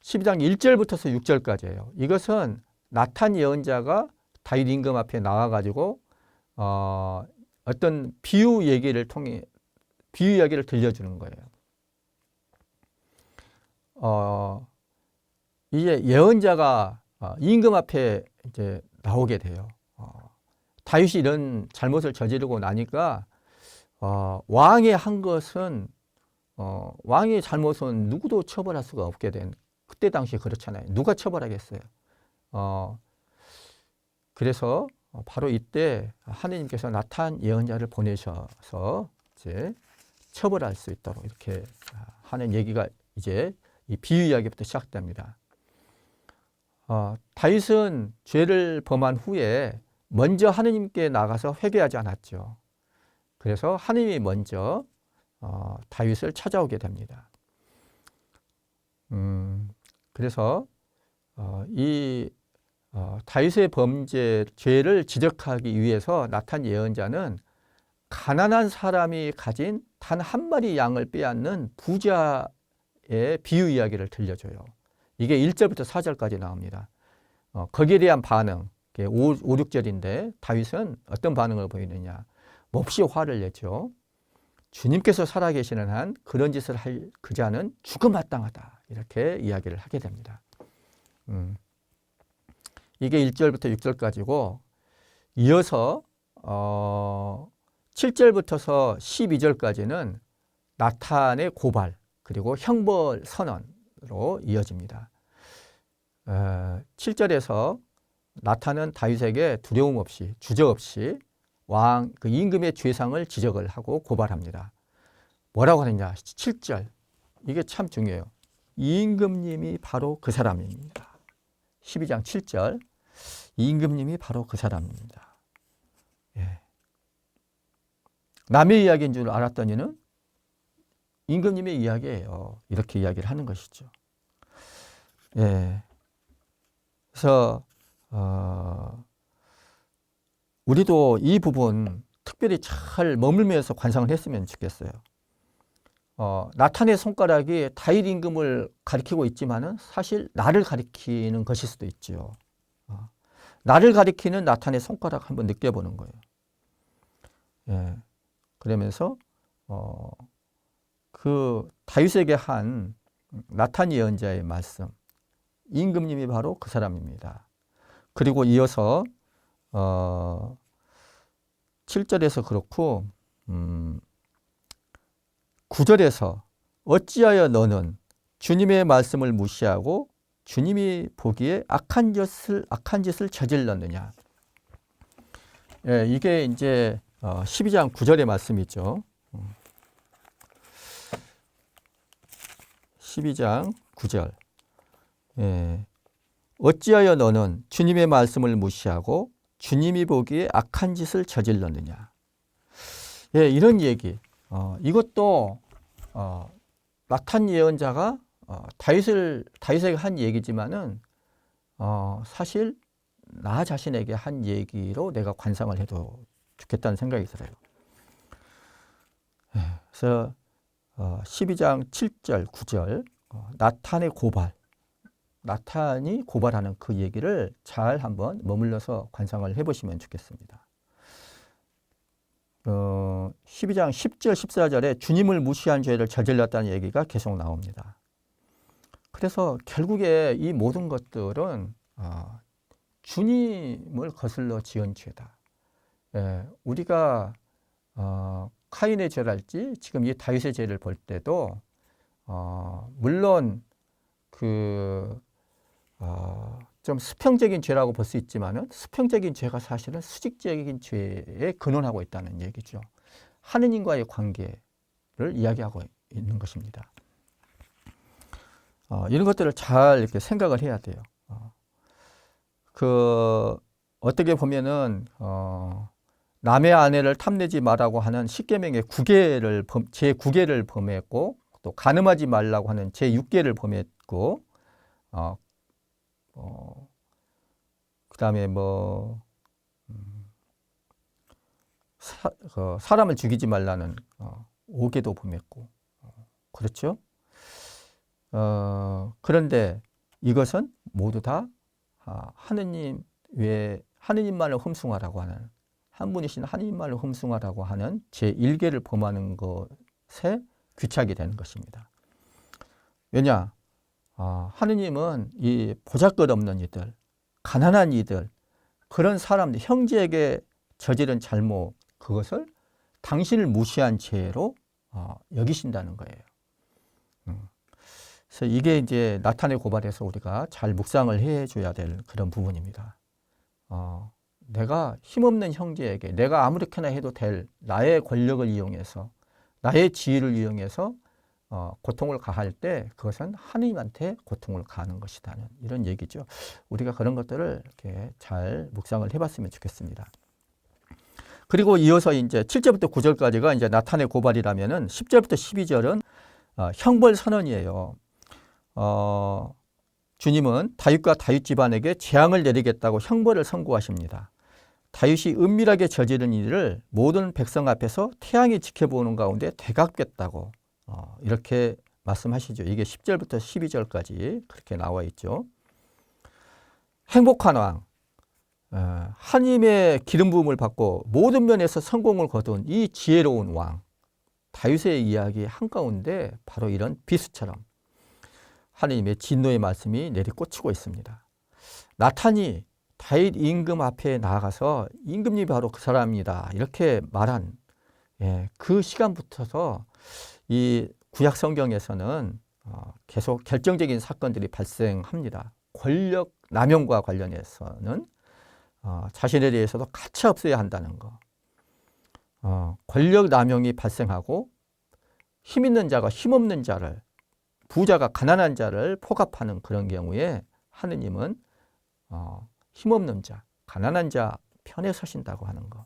12장 1절부터서 6절까지예요. 이것은 나탄 예언자가 다윗 임금 앞에 나와가지고 어떤 비유 이야기를 들려주는 거예요. 이제 예언자가 임금 앞에 이제 나오게 돼요. 다윗이 이런 잘못을 저지르고 나니까 왕이 한 것은 왕의 잘못은 누구도 처벌할 수가 없게 된, 그때 당시에 그렇잖아요. 누가 처벌하겠어요. 그래서 바로 이때 하느님께서 나탄 예언자를 보내셔서 이제 처벌할 수 있도록 이렇게 하는 얘기가 이제 이 비유 이야기부터 시작됩니다. 다윗은 죄를 범한 후에 먼저 하느님께 나가서 회개하지 않았죠. 그래서 하느님이 먼저 다윗을 찾아오게 됩니다. 그래서 이 다윗의 죄를 지적하기 위해서 나탄 예언자는 가난한 사람이 가진 단 한 마리 양을 빼앗는 부자의 비유 이야기를 들려줘요. 이게 1절부터 4절까지 나옵니다. 거기에 대한 반응, 5, 6절인데 다윗은 어떤 반응을 보이느냐. 몹시 화를 내죠. 주님께서 살아계시는 한 그런 짓을 할 그 자는 죽음 마땅하다. 이렇게 이야기를 하게 됩니다. 이게 1절부터 6절까지고 이어서 7절부터서 12절까지는 나탄의 고발 그리고 형벌 선언으로 이어집니다. 7절에서 나탄은 다윗에게 두려움 없이 주저없이 왕 그 임금의 죄상을 지적을 하고 고발합니다. 뭐라고 하느냐? 7절. 이게 참 중요해요. 임금님이 바로 그 사람입니다. 12장 7절. 임금님이 바로 그 사람입니다. 예. 남의 이야기인 줄 알았더니는 임금님의 이야기예요. 이렇게 이야기를 하는 것이죠. 예. 그래서 우리도 이 부분 특별히 잘 머물면서 관상을 했으면 좋겠어요. 나탄의 손가락이 다윗 임금을 가리키고 있지만은 사실 나를 가리키는 것일 수도 있죠. 나를 가리키는 나탄의 손가락 한번 느껴보는 거예요. 예. 그러면서 그 다윗에게 한 나탄 예언자의 말씀, 임금님이 바로 그 사람입니다. 그리고 이어서 7절에서 그렇고 9절에서 어찌하여 너는 주님의 말씀을 무시하고 주님이 보기에 악한 짓을 저질렀느냐. 예, 이게 이제 12장 9절의 말씀이죠. 12장 9절. 예. 어찌하여 너는 주님의 말씀을 무시하고 주님이 보기에 악한 짓을 저질렀느냐. 예, 이런 얘기. 이것도 나탄 예언자가 다윗에게 한 얘기지만은 사실 나 자신에게 한 얘기로 내가 관상을 해도 좋겠다는 생각이 들어요. 예, 그래서 12장 7절, 9절 나탄의 고발, 나탄이 고발하는 그 얘기를 잘 한번 머물러서 관상을 해보시면 좋겠습니다. 12장 10절, 14절에 주님을 무시한 죄를 저질렀다는 얘기가 계속 나옵니다. 그래서 결국에 이 모든 것들은 주님을 거슬러 지은 죄다. 예, 우리가 카인의 죄랄지 지금 이 다윗의 죄를 볼 때도 물론 좀 수평적인 죄라고 볼 수 있지만은 수평적인 죄가 사실은 수직적인 죄에 근원하고 있다는 얘기죠. 하느님과의 관계를 이야기하고 있는 것입니다. 이런 것들을 잘 이렇게 생각을 해야 돼요. 어떻게 보면은 남의 아내를 탐내지 말라고 하는 십계명의 제9계를 범했고 또 간음하지 말라고 하는 제6계를 범했고 그다음에 사람을 죽이지 말라는 5계도 범했고 그렇죠? 그런데 이것은 모두 다 하느님 외에 하느님만을 흠숭하라고 하는 한 분이신 하느님만을 흠숭하라고 하는 제1계를 범하는 것에 귀착이 되는 것입니다. 왜냐? 하느님은 이 보잘것없는 이들, 가난한 이들, 그런 사람들, 형제에게 저지른 잘못, 그것을 당신을 무시한 죄로 여기신다는 거예요. 그래서 이게 이제 나탄의 고발에서 우리가 잘 묵상을 해줘야 될 그런 부분입니다. 내가 힘없는 형제에게 내가 아무렇게나 해도 될 나의 권력을 이용해서 나의 지위를 이용해서 고통을 가할 때 그것은 하느님한테 고통을 가하는 것이다는 이런 얘기죠. 우리가 그런 것들을 이렇게 잘 묵상을 해봤으면 좋겠습니다. 그리고 이어서 이제 7절부터 9절까지가 이제 나탄의 고발이라면은 10절부터 12절은 형벌 선언이에요. 주님은 다윗과 다윗 집안에게 재앙을 내리겠다고 형벌을 선고하십니다. 다윗이 은밀하게 저지른 일을 모든 백성 앞에서 태양이 지켜보는 가운데 되갚겠다고 이렇게 말씀하시죠. 이게 10절부터 12절까지 그렇게 나와 있죠. 행복한 왕, 하나님의 기름 부음을 받고 모든 면에서 성공을 거둔 이 지혜로운 왕, 다윗의 이야기 한가운데 바로 이런 비수처럼 하나님의 진노의 말씀이 내리꽂히고 있습니다. 나탄이 다윗 임금 앞에 나아가서 임금님이 바로 그 사람이다 이렇게 말한 그 시간부터서 이 구약 성경에서는 계속 결정적인 사건들이 발생합니다. 권력 남용과 관련해서는 자신에 대해서도 가차 없어야 한다는 거. 권력 남용이 발생하고 힘 있는 자가 힘 없는 자를, 부자가 가난한 자를 포갑하는 그런 경우에 하느님은 힘 없는 자, 가난한 자 편에 서신다고 하는 거.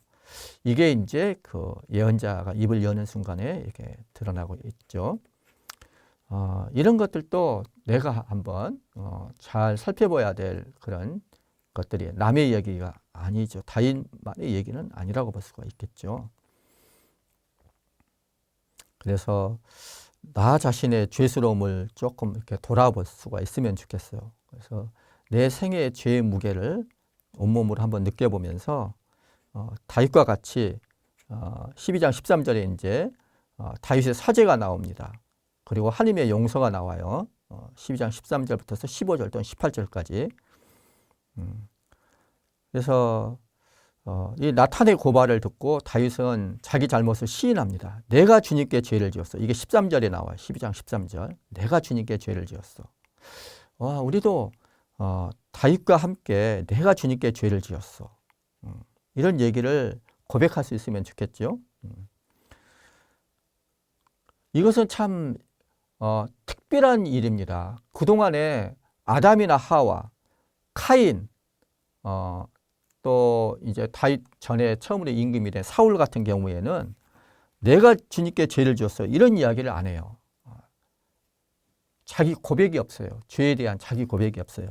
이게 이제 그 예언자가 입을 여는 순간에 이렇게 드러나고 있죠. 이런 것들도 내가 한번 잘 살펴봐야 될 그런 것들이 남의 얘기가 아니죠. 다윗만의 얘기는 아니라고 볼 수가 있겠죠. 그래서 나 자신의 죄스러움을 조금 이렇게 돌아볼 수가 있으면 좋겠어요. 그래서 내 생애의 죄의 무게를 온몸으로 한번 느껴보면서 다윗과 같이 12장 13절에 이제 다윗의 사죄가 나옵니다. 그리고 하나님의 용서가 나와요. 12장 13절부터 15절 또는 18절까지. 그래서 이 나탄의 고발을 듣고 다윗은 자기 잘못을 시인합니다. 내가 주님께 죄를 지었어. 이게 13절에 나와요. 12장 13절. 내가 주님께 죄를 지었어. 우리도 다윗과 함께 내가 주님께 죄를 지었어. 이런 얘기를 고백할 수 있으면 좋겠죠. 이것은 참 특별한 일입니다. 그동안에 아담이나 하와, 카인, 또 이제 다윗 전에 처음으로 임금이 된 사울 같은 경우에는 내가 주님께 죄를 지었어. 이런 이야기를 안 해요. 자기 고백이 없어요. 죄에 대한 자기 고백이 없어요.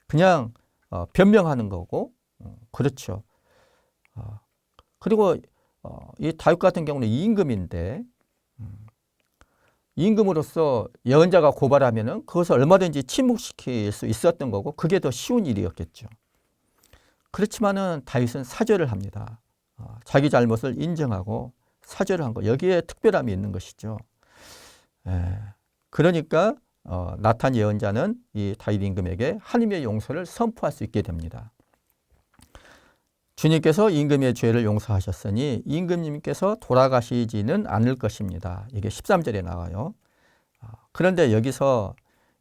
그냥 변명하는 거고, 그렇죠. 그리고 이 다윗 같은 경우는 임금인데, 임금으로서 예언자가 고발하면은 그것을 얼마든지 침묵시킬 수 있었던 거고, 그게 더 쉬운 일이었겠죠. 그렇지만은 다윗은 사죄를 합니다. 자기 잘못을 인정하고 사죄를 한 거, 여기에 특별함이 있는 것이죠. 그러니까 나탄 예언자는 이 다윗 임금에게 하나님의 용서를 선포할 수 있게 됩니다. 주님께서 임금의 죄를 용서하셨으니 임금님께서 돌아가시지는 않을 것입니다. 이게 13절에 나와요. 그런데 여기서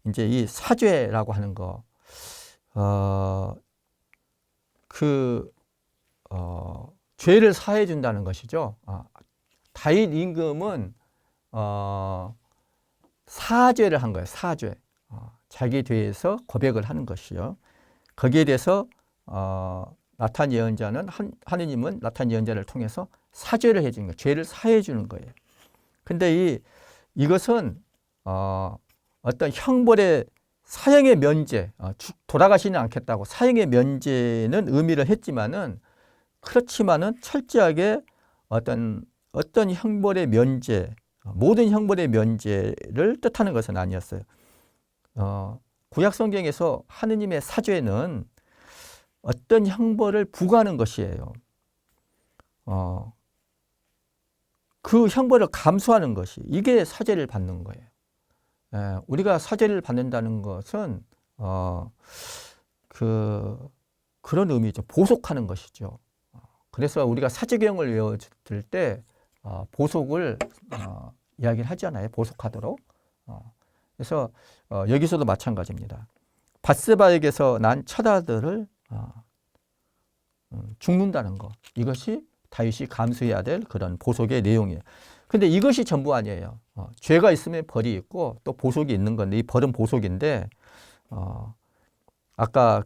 이제 이 사죄라고 하는 거, 죄를 사해 준다는 것이죠. 다윗 임금은 사죄를 한 거예요. 사죄. 자기에 대해서 고백을 하는 것이요. 거기에 대해서 나탄 예언자는 하느님은 나탄 예언자를 통해서 사죄를 해주는 거예요. 죄를 사해 주는 거예요. 근데 이것은 어떤 형벌의 사형의 면제, 돌아가시는 않겠다고 사형의 면제는 의미를 했지만은, 그렇지만은 철저하게 어떤 형벌의 면제, 모든 형벌의 면제를 뜻하는 것은 아니었어요. 구약 성경에서 하느님의 사죄는 어떤 형벌을 부과하는 것이에요. 그 형벌을 감수하는 것이, 이게 사죄를 받는 거예요. 우리가 사죄를 받는다는 것은 그런 의미죠. 보속하는 것이죠. 그래서 우리가 사죄경을 외워줄 때 보속을 이야기를 하잖아요. 보속하도록. 그래서 여기서도 마찬가지입니다. 밧세바에게서 난 첫 아들을 죽는다는 것, 이것이 다윗이 감수해야 될 그런 보속의 내용이에요. 근데 이것이 전부 아니에요. 죄가 있으면 벌이 있고 또 보속이 있는 건데, 이 벌은 보속인데, 아까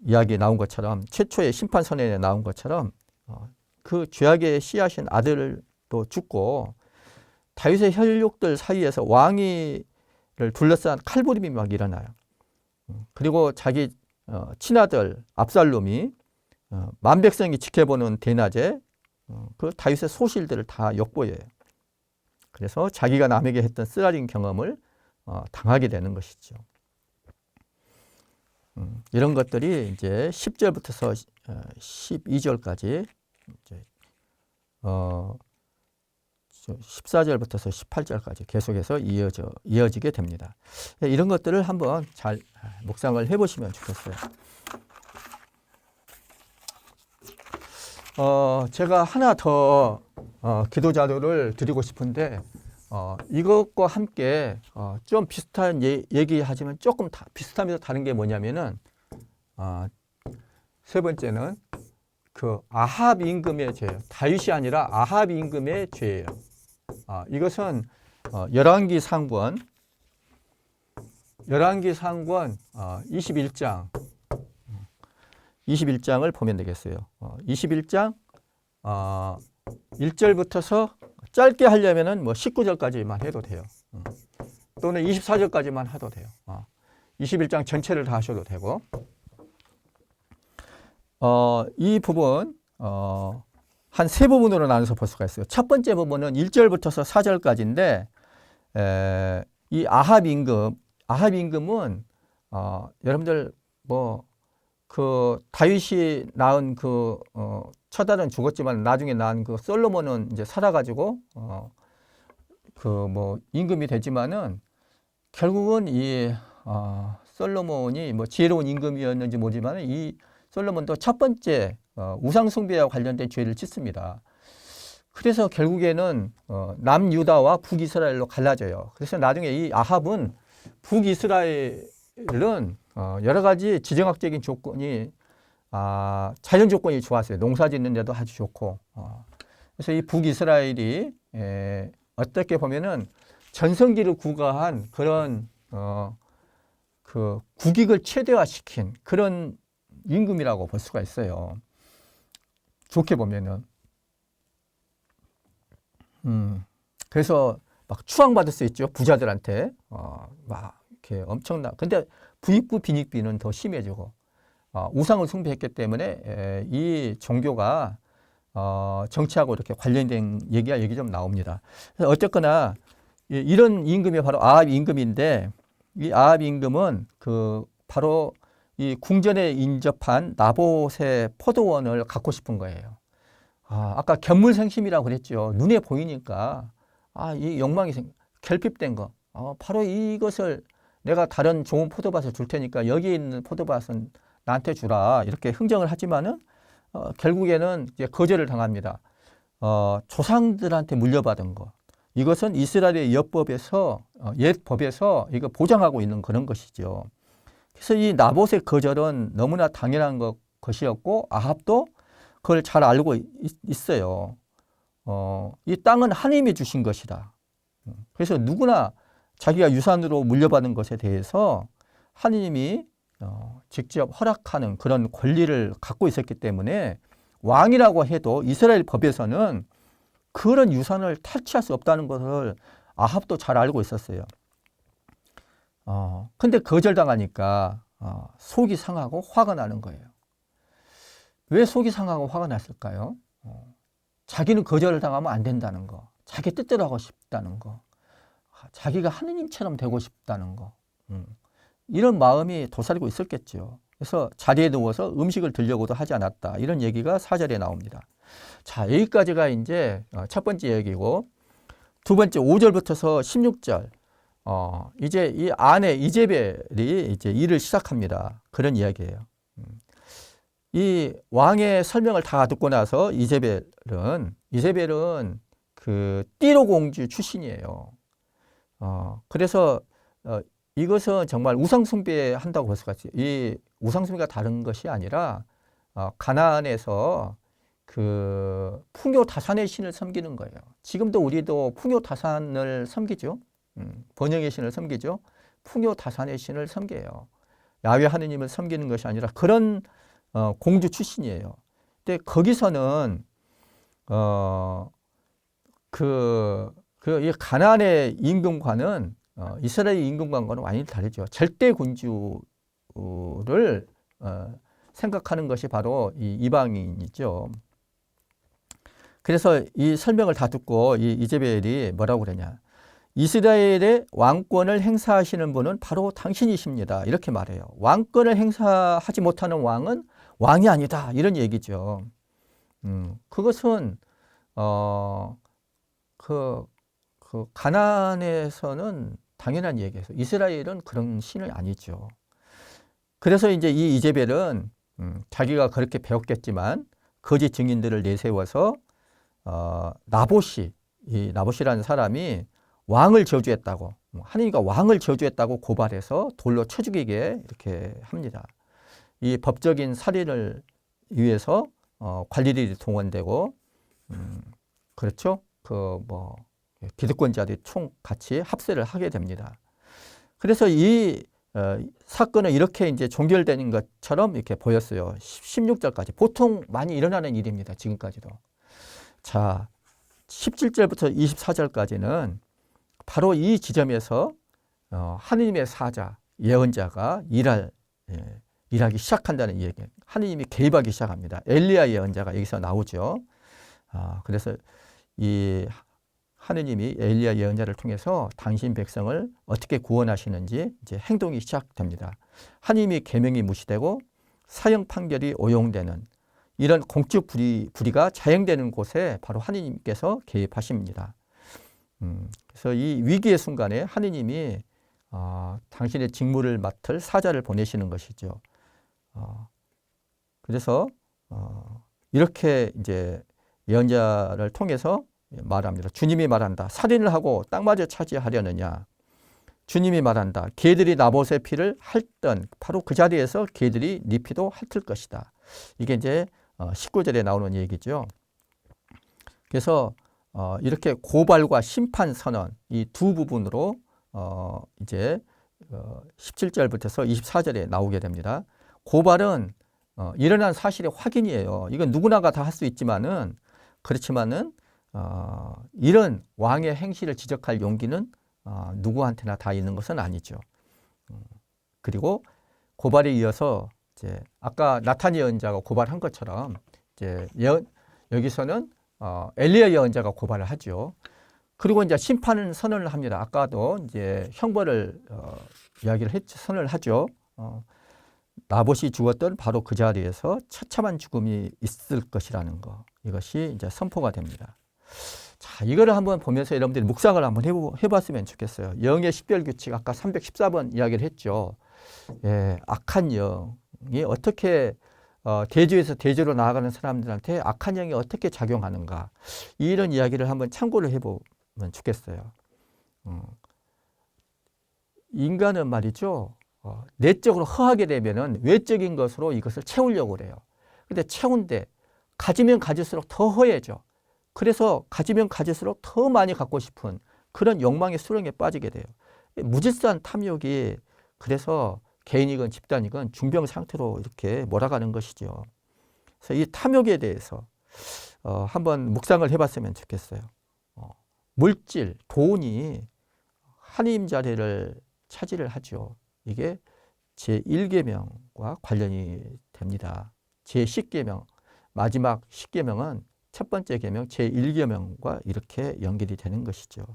이야기에 나온 것처럼, 최초의 심판 선언에 나온 것처럼 그 죄악의 씨앗인 아들도 죽고, 다윗의 혈육들 사이에서 왕위를 둘러싼 칼부림이 막 일어나요. 그리고 자기 친아들 압살롬이 만백성이 지켜보는 대낮에 그 다윗의 소실들을 다 역보해요. 그래서 자기가 남에게 했던 쓰라린 경험을 당하게 되는 것이죠. 이런 것들이 이제 10절부터 12절까지 이제 14절부터 18절까지 계속해서 이어지게 됩니다. 이런 것들을 한번 잘 묵상을 해보시면 좋겠어요. 제가 하나 더 기도 자료를 드리고 싶은데 이것과 함께 좀 비슷한 얘기하지만 조금 비슷하면서 다른 게 뭐냐면은 세 번째는 그 아합 임금의 죄예요. 다윗이 아니라 아합 임금의 죄예요. 이것은 열왕기 상권 21장을 보면 되겠어요. 21장 1절부터서 짧게 하려면은 뭐 19절까지만 해도 돼요. 또는 24절까지만 해도 돼요. 21장 전체를 다 하셔도 되고. 이 부분 한 세 부분으로 나눠서 볼 수가 있어요. 첫 번째 부분은 1절부터 4절까지인데 이 아합 임금은 여러분들 뭐 그 다윗이 낳은 그 첫 아들은 죽었지만 나중에 낳은 그 솔로몬은 이제 살아가지고 그 뭐 임금이 되지만은 결국은 이 솔로몬이 뭐 지혜로운 임금이었는지 모르지만 이 솔로몬도 첫 번째 우상 숭배와 관련된 죄를 짓습니다. 그래서 결국에는 남유다와 북이스라엘로 갈라져요. 그래서 나중에 이 아합은 북이스라엘은 여러 가지 지정학적인 조건이 자연 조건이 좋았어요. 농사 짓는 데도 아주 좋고. 그래서 이 북이스라엘이 어떻게 보면은 전성기를 구가한 그런 그 국익을 최대화시킨 그런 임금이라고 볼 수가 있어요. 좋게 보면은. 그래서 막 추앙받을 수 있죠. 부자들한테. 막 이렇게 엄청나. 근데 부익부 빈익비는 더 심해지고 우상을 숭배했기 때문에 이 종교가 정치하고 이렇게 관련된 얘기 좀 나옵니다. 어쨌거나 이런 임금이 바로 아합 임금인데 이 아합 임금은 그 바로 이 궁전에 인접한 나봇의 포도원을 갖고 싶은 거예요. 아까 견물생심이라고 그랬죠. 눈에 보이니까 이 욕망이 결핍된 거. 바로 이것을 내가 다른 좋은 포도밭을 줄 테니까 여기 있는 포도밭은 나한테 주라. 이렇게 흥정을 하지만은 결국에는 이제 거절을 당합니다. 조상들한테 물려받은 것. 이것은 이스라엘의 옛 법에서 이거 보장하고 있는 그런 것이죠. 그래서 이 나봇의 거절은 너무나 당연한 것이었고 아합도 그걸 잘 알고 있어요. 이 땅은 하나님이 주신 것이다. 그래서 누구나 자기가 유산으로 물려받은 것에 대해서 하나님이 직접 허락하는 그런 권리를 갖고 있었기 때문에 왕이라고 해도 이스라엘 법에서는 그런 유산을 탈취할 수 없다는 것을 아합도 잘 알고 있었어요. 근데 거절당하니까 속이 상하고 화가 나는 거예요. 왜 속이 상하고 화가 났을까요? 자기는 거절을 당하면 안 된다는 거, 자기 뜻대로 하고 싶다는 거, 자기가 하느님처럼 되고 싶다는 거, 이런 마음이 도사리고 있었겠죠. 그래서 자리에 누워서 음식을 들려고도 하지 않았다. 이런 얘기가 4절에 나옵니다. 자, 여기까지가 이제 첫 번째 얘기고, 두 번째 5절부터서 16절. 이제 이 아내 이제벨이 이제 일을 시작합니다. 그런 이야기예요. 이 왕의 설명을 다 듣고 나서 이제벨은 그 띠로 공주 출신이에요. 그래서 이것은 정말 우상숭배 한다고 볼 수가 있어요. 이 우상숭배가 다른 것이 아니라 가나안에서 그 풍요다산의 신을 섬기는 거예요. 지금도 우리도 풍요다산을 섬기죠. 번영의 신을 섬기죠. 풍요다산의 신을 섬겨요. 야훼 하느님을 섬기는 것이 아니라 그런 공주 출신이에요. 근데 거기서는 이 가나안의 임금과는 이스라엘 임금과는 완전히 다르죠. 절대 군주를 생각하는 것이 바로 이 이방인이죠. 그래서 이 설명을 다 듣고 이 이제벨이 뭐라고 그러냐. 이스라엘의 왕권을 행사하시는 분은 바로 당신이십니다. 이렇게 말해요. 왕권을 행사하지 못하는 왕은 왕이 아니다. 이런 얘기죠. 그것은 가나안에서는 당연한 얘기예요. 이스라엘은 그런 신이 아니죠. 그래서 이제 이 이제벨은 자기가 그렇게 배웠겠지만 거짓 증인들을 내세워서 이 나봇이라는 사람이 왕을 저주했다고, 하나님과 왕을 저주했다고 고발해서 돌로 쳐 죽이게 이렇게 합니다. 이 법적인 살인을 위해서 관리들이 동원되고, 그렇죠? 기득권자들이 총 같이 합세를 하게 됩니다. 그래서 이 사건은 이렇게 이제 종결되는 것처럼 이렇게 보였어요. 16절까지. 보통 많이 일어나는 일입니다. 지금까지도. 자, 17절부터 24절까지는 바로 이 지점에서 하느님의 사자, 예언자가 일하기 시작한다는 얘기. 하느님이 개입하기 시작합니다. 엘리야 예언자가 여기서 나오죠. 그래서 이 하느님이 엘리야 예언자를 통해서 당신 백성을 어떻게 구원하시는지 이제 행동이 시작됩니다. 하느님이 계명이 무시되고 사형 판결이 오용되는 이런 공적 불의가 자행되는 곳에 바로 하느님께서 개입하십니다. 그래서 이 위기의 순간에 하느님이 당신의 직무를 맡을 사자를 보내시는 것이죠. 그래서 이렇게 이제 예언자를 통해서 말합니다. 주님이 말한다. 살인을 하고 땅마저 차지하려느냐. 주님이 말한다. 개들이 나봇의 피를 핥던 바로 그 자리에서 개들이 네 피도 핥을 것이다. 이게 이제 19절에 나오는 얘기죠. 그래서 이렇게 고발과 심판 선언 이 두 부분으로 이제 17절부터서 24절에 나오게 됩니다. 고발은 일어난 사실의 확인이에요. 이건 누구나가 다 할 수 있지만은 그렇지만은 이런 왕의 행실을 지적할 용기는 누구한테나 다 있는 것은 아니죠. 그리고 고발에 이어서 이제 아까 나탄 예언자가 고발한 것처럼 이제 여기서는 엘리야 예언자가 고발을 하죠. 그리고 이제 심판 선언을 합니다. 아까도 이제 형벌을 이야기를 선언을 하죠. 나봇이 죽었던 바로 그 자리에서 처참한 죽음이 있을 것이라는 거. 이것이 이제 선포가 됩니다. 자, 이거를 한번 보면서 여러분들이 묵상을 한번 해봤으면 좋겠어요. 영의 식별 규칙, 아까 314번 이야기를 했죠. 예, 악한 영이 어떻게 대주에서 대주로 나아가는 사람들한테 악한 영이 어떻게 작용하는가. 이런 이야기를 한번 참고를 해보면 좋겠어요. 인간은 말이죠. 내적으로 허하게 되면은 외적인 것으로 이것을 채우려고 그래요. 근데 채운데 가지면 가질수록 더 허해져. 그래서 가지면 가질수록 더 많이 갖고 싶은 그런 욕망의 수렁에 빠지게 돼요. 무질서한 탐욕이 그래서 개인이건 집단이건 중병 상태로 이렇게 몰아가는 것이죠. 그래서 이 탐욕에 대해서 한번 묵상을 해봤으면 좋겠어요. 물질, 돈이 하나님 자리를 차지를 하죠. 이게 제1계명과 관련이 됩니다. 제10계명, 마지막 10계명은 첫 번째 계명 제1계명과 이렇게 연결이 되는 것이죠.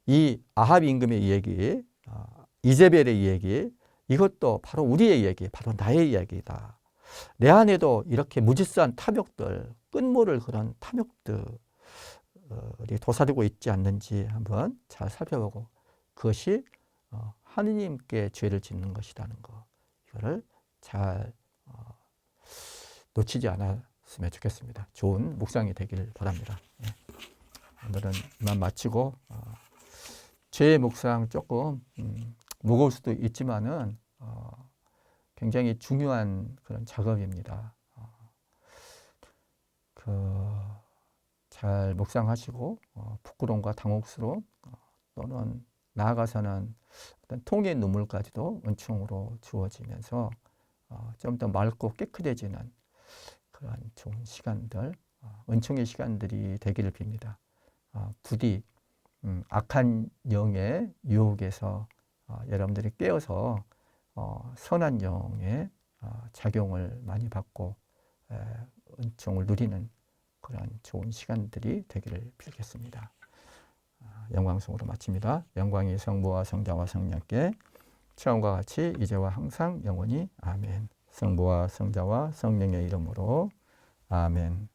이 아합 임금의 얘기, 이제벨의 얘기, 이것도 바로 우리의 얘기, 바로 나의 이야기다. 내 안에도 이렇게 무질서한 탐욕들, 끈모를 그런 탐욕들이 도사리고 있지 않는지 한번 잘 살펴보고 그것이 하느님께 죄를 짓는 것이라는 거, 이거를 잘 놓치지 않았으면 좋겠습니다. 좋은 묵상이 되길 바랍니다. 예. 오늘은 이만 마치고 죄의 묵상 조금 무거울 수도 있지만은 굉장히 중요한 그런 작업입니다. 잘 묵상하시고 부끄러움과 당혹스러움 또는 나아가서는 어떤 통의 눈물까지도 은총으로 주어지면서 좀 더 맑고 깨끗해지는 그런 좋은 시간들, 은총의 시간들이 되기를 빕니다. 부디 악한 영의 유혹에서 여러분들이 깨어서 선한 영의 작용을 많이 받고 은총을 누리는 그런 좋은 시간들이 되기를 빌겠습니다. 영광송으로 마칩니다. 영광이 성부와 성자와 성령께 처음과 같이 이제와 항상 영원히 아멘. 성부와 성자와 성령의 이름으로 아멘.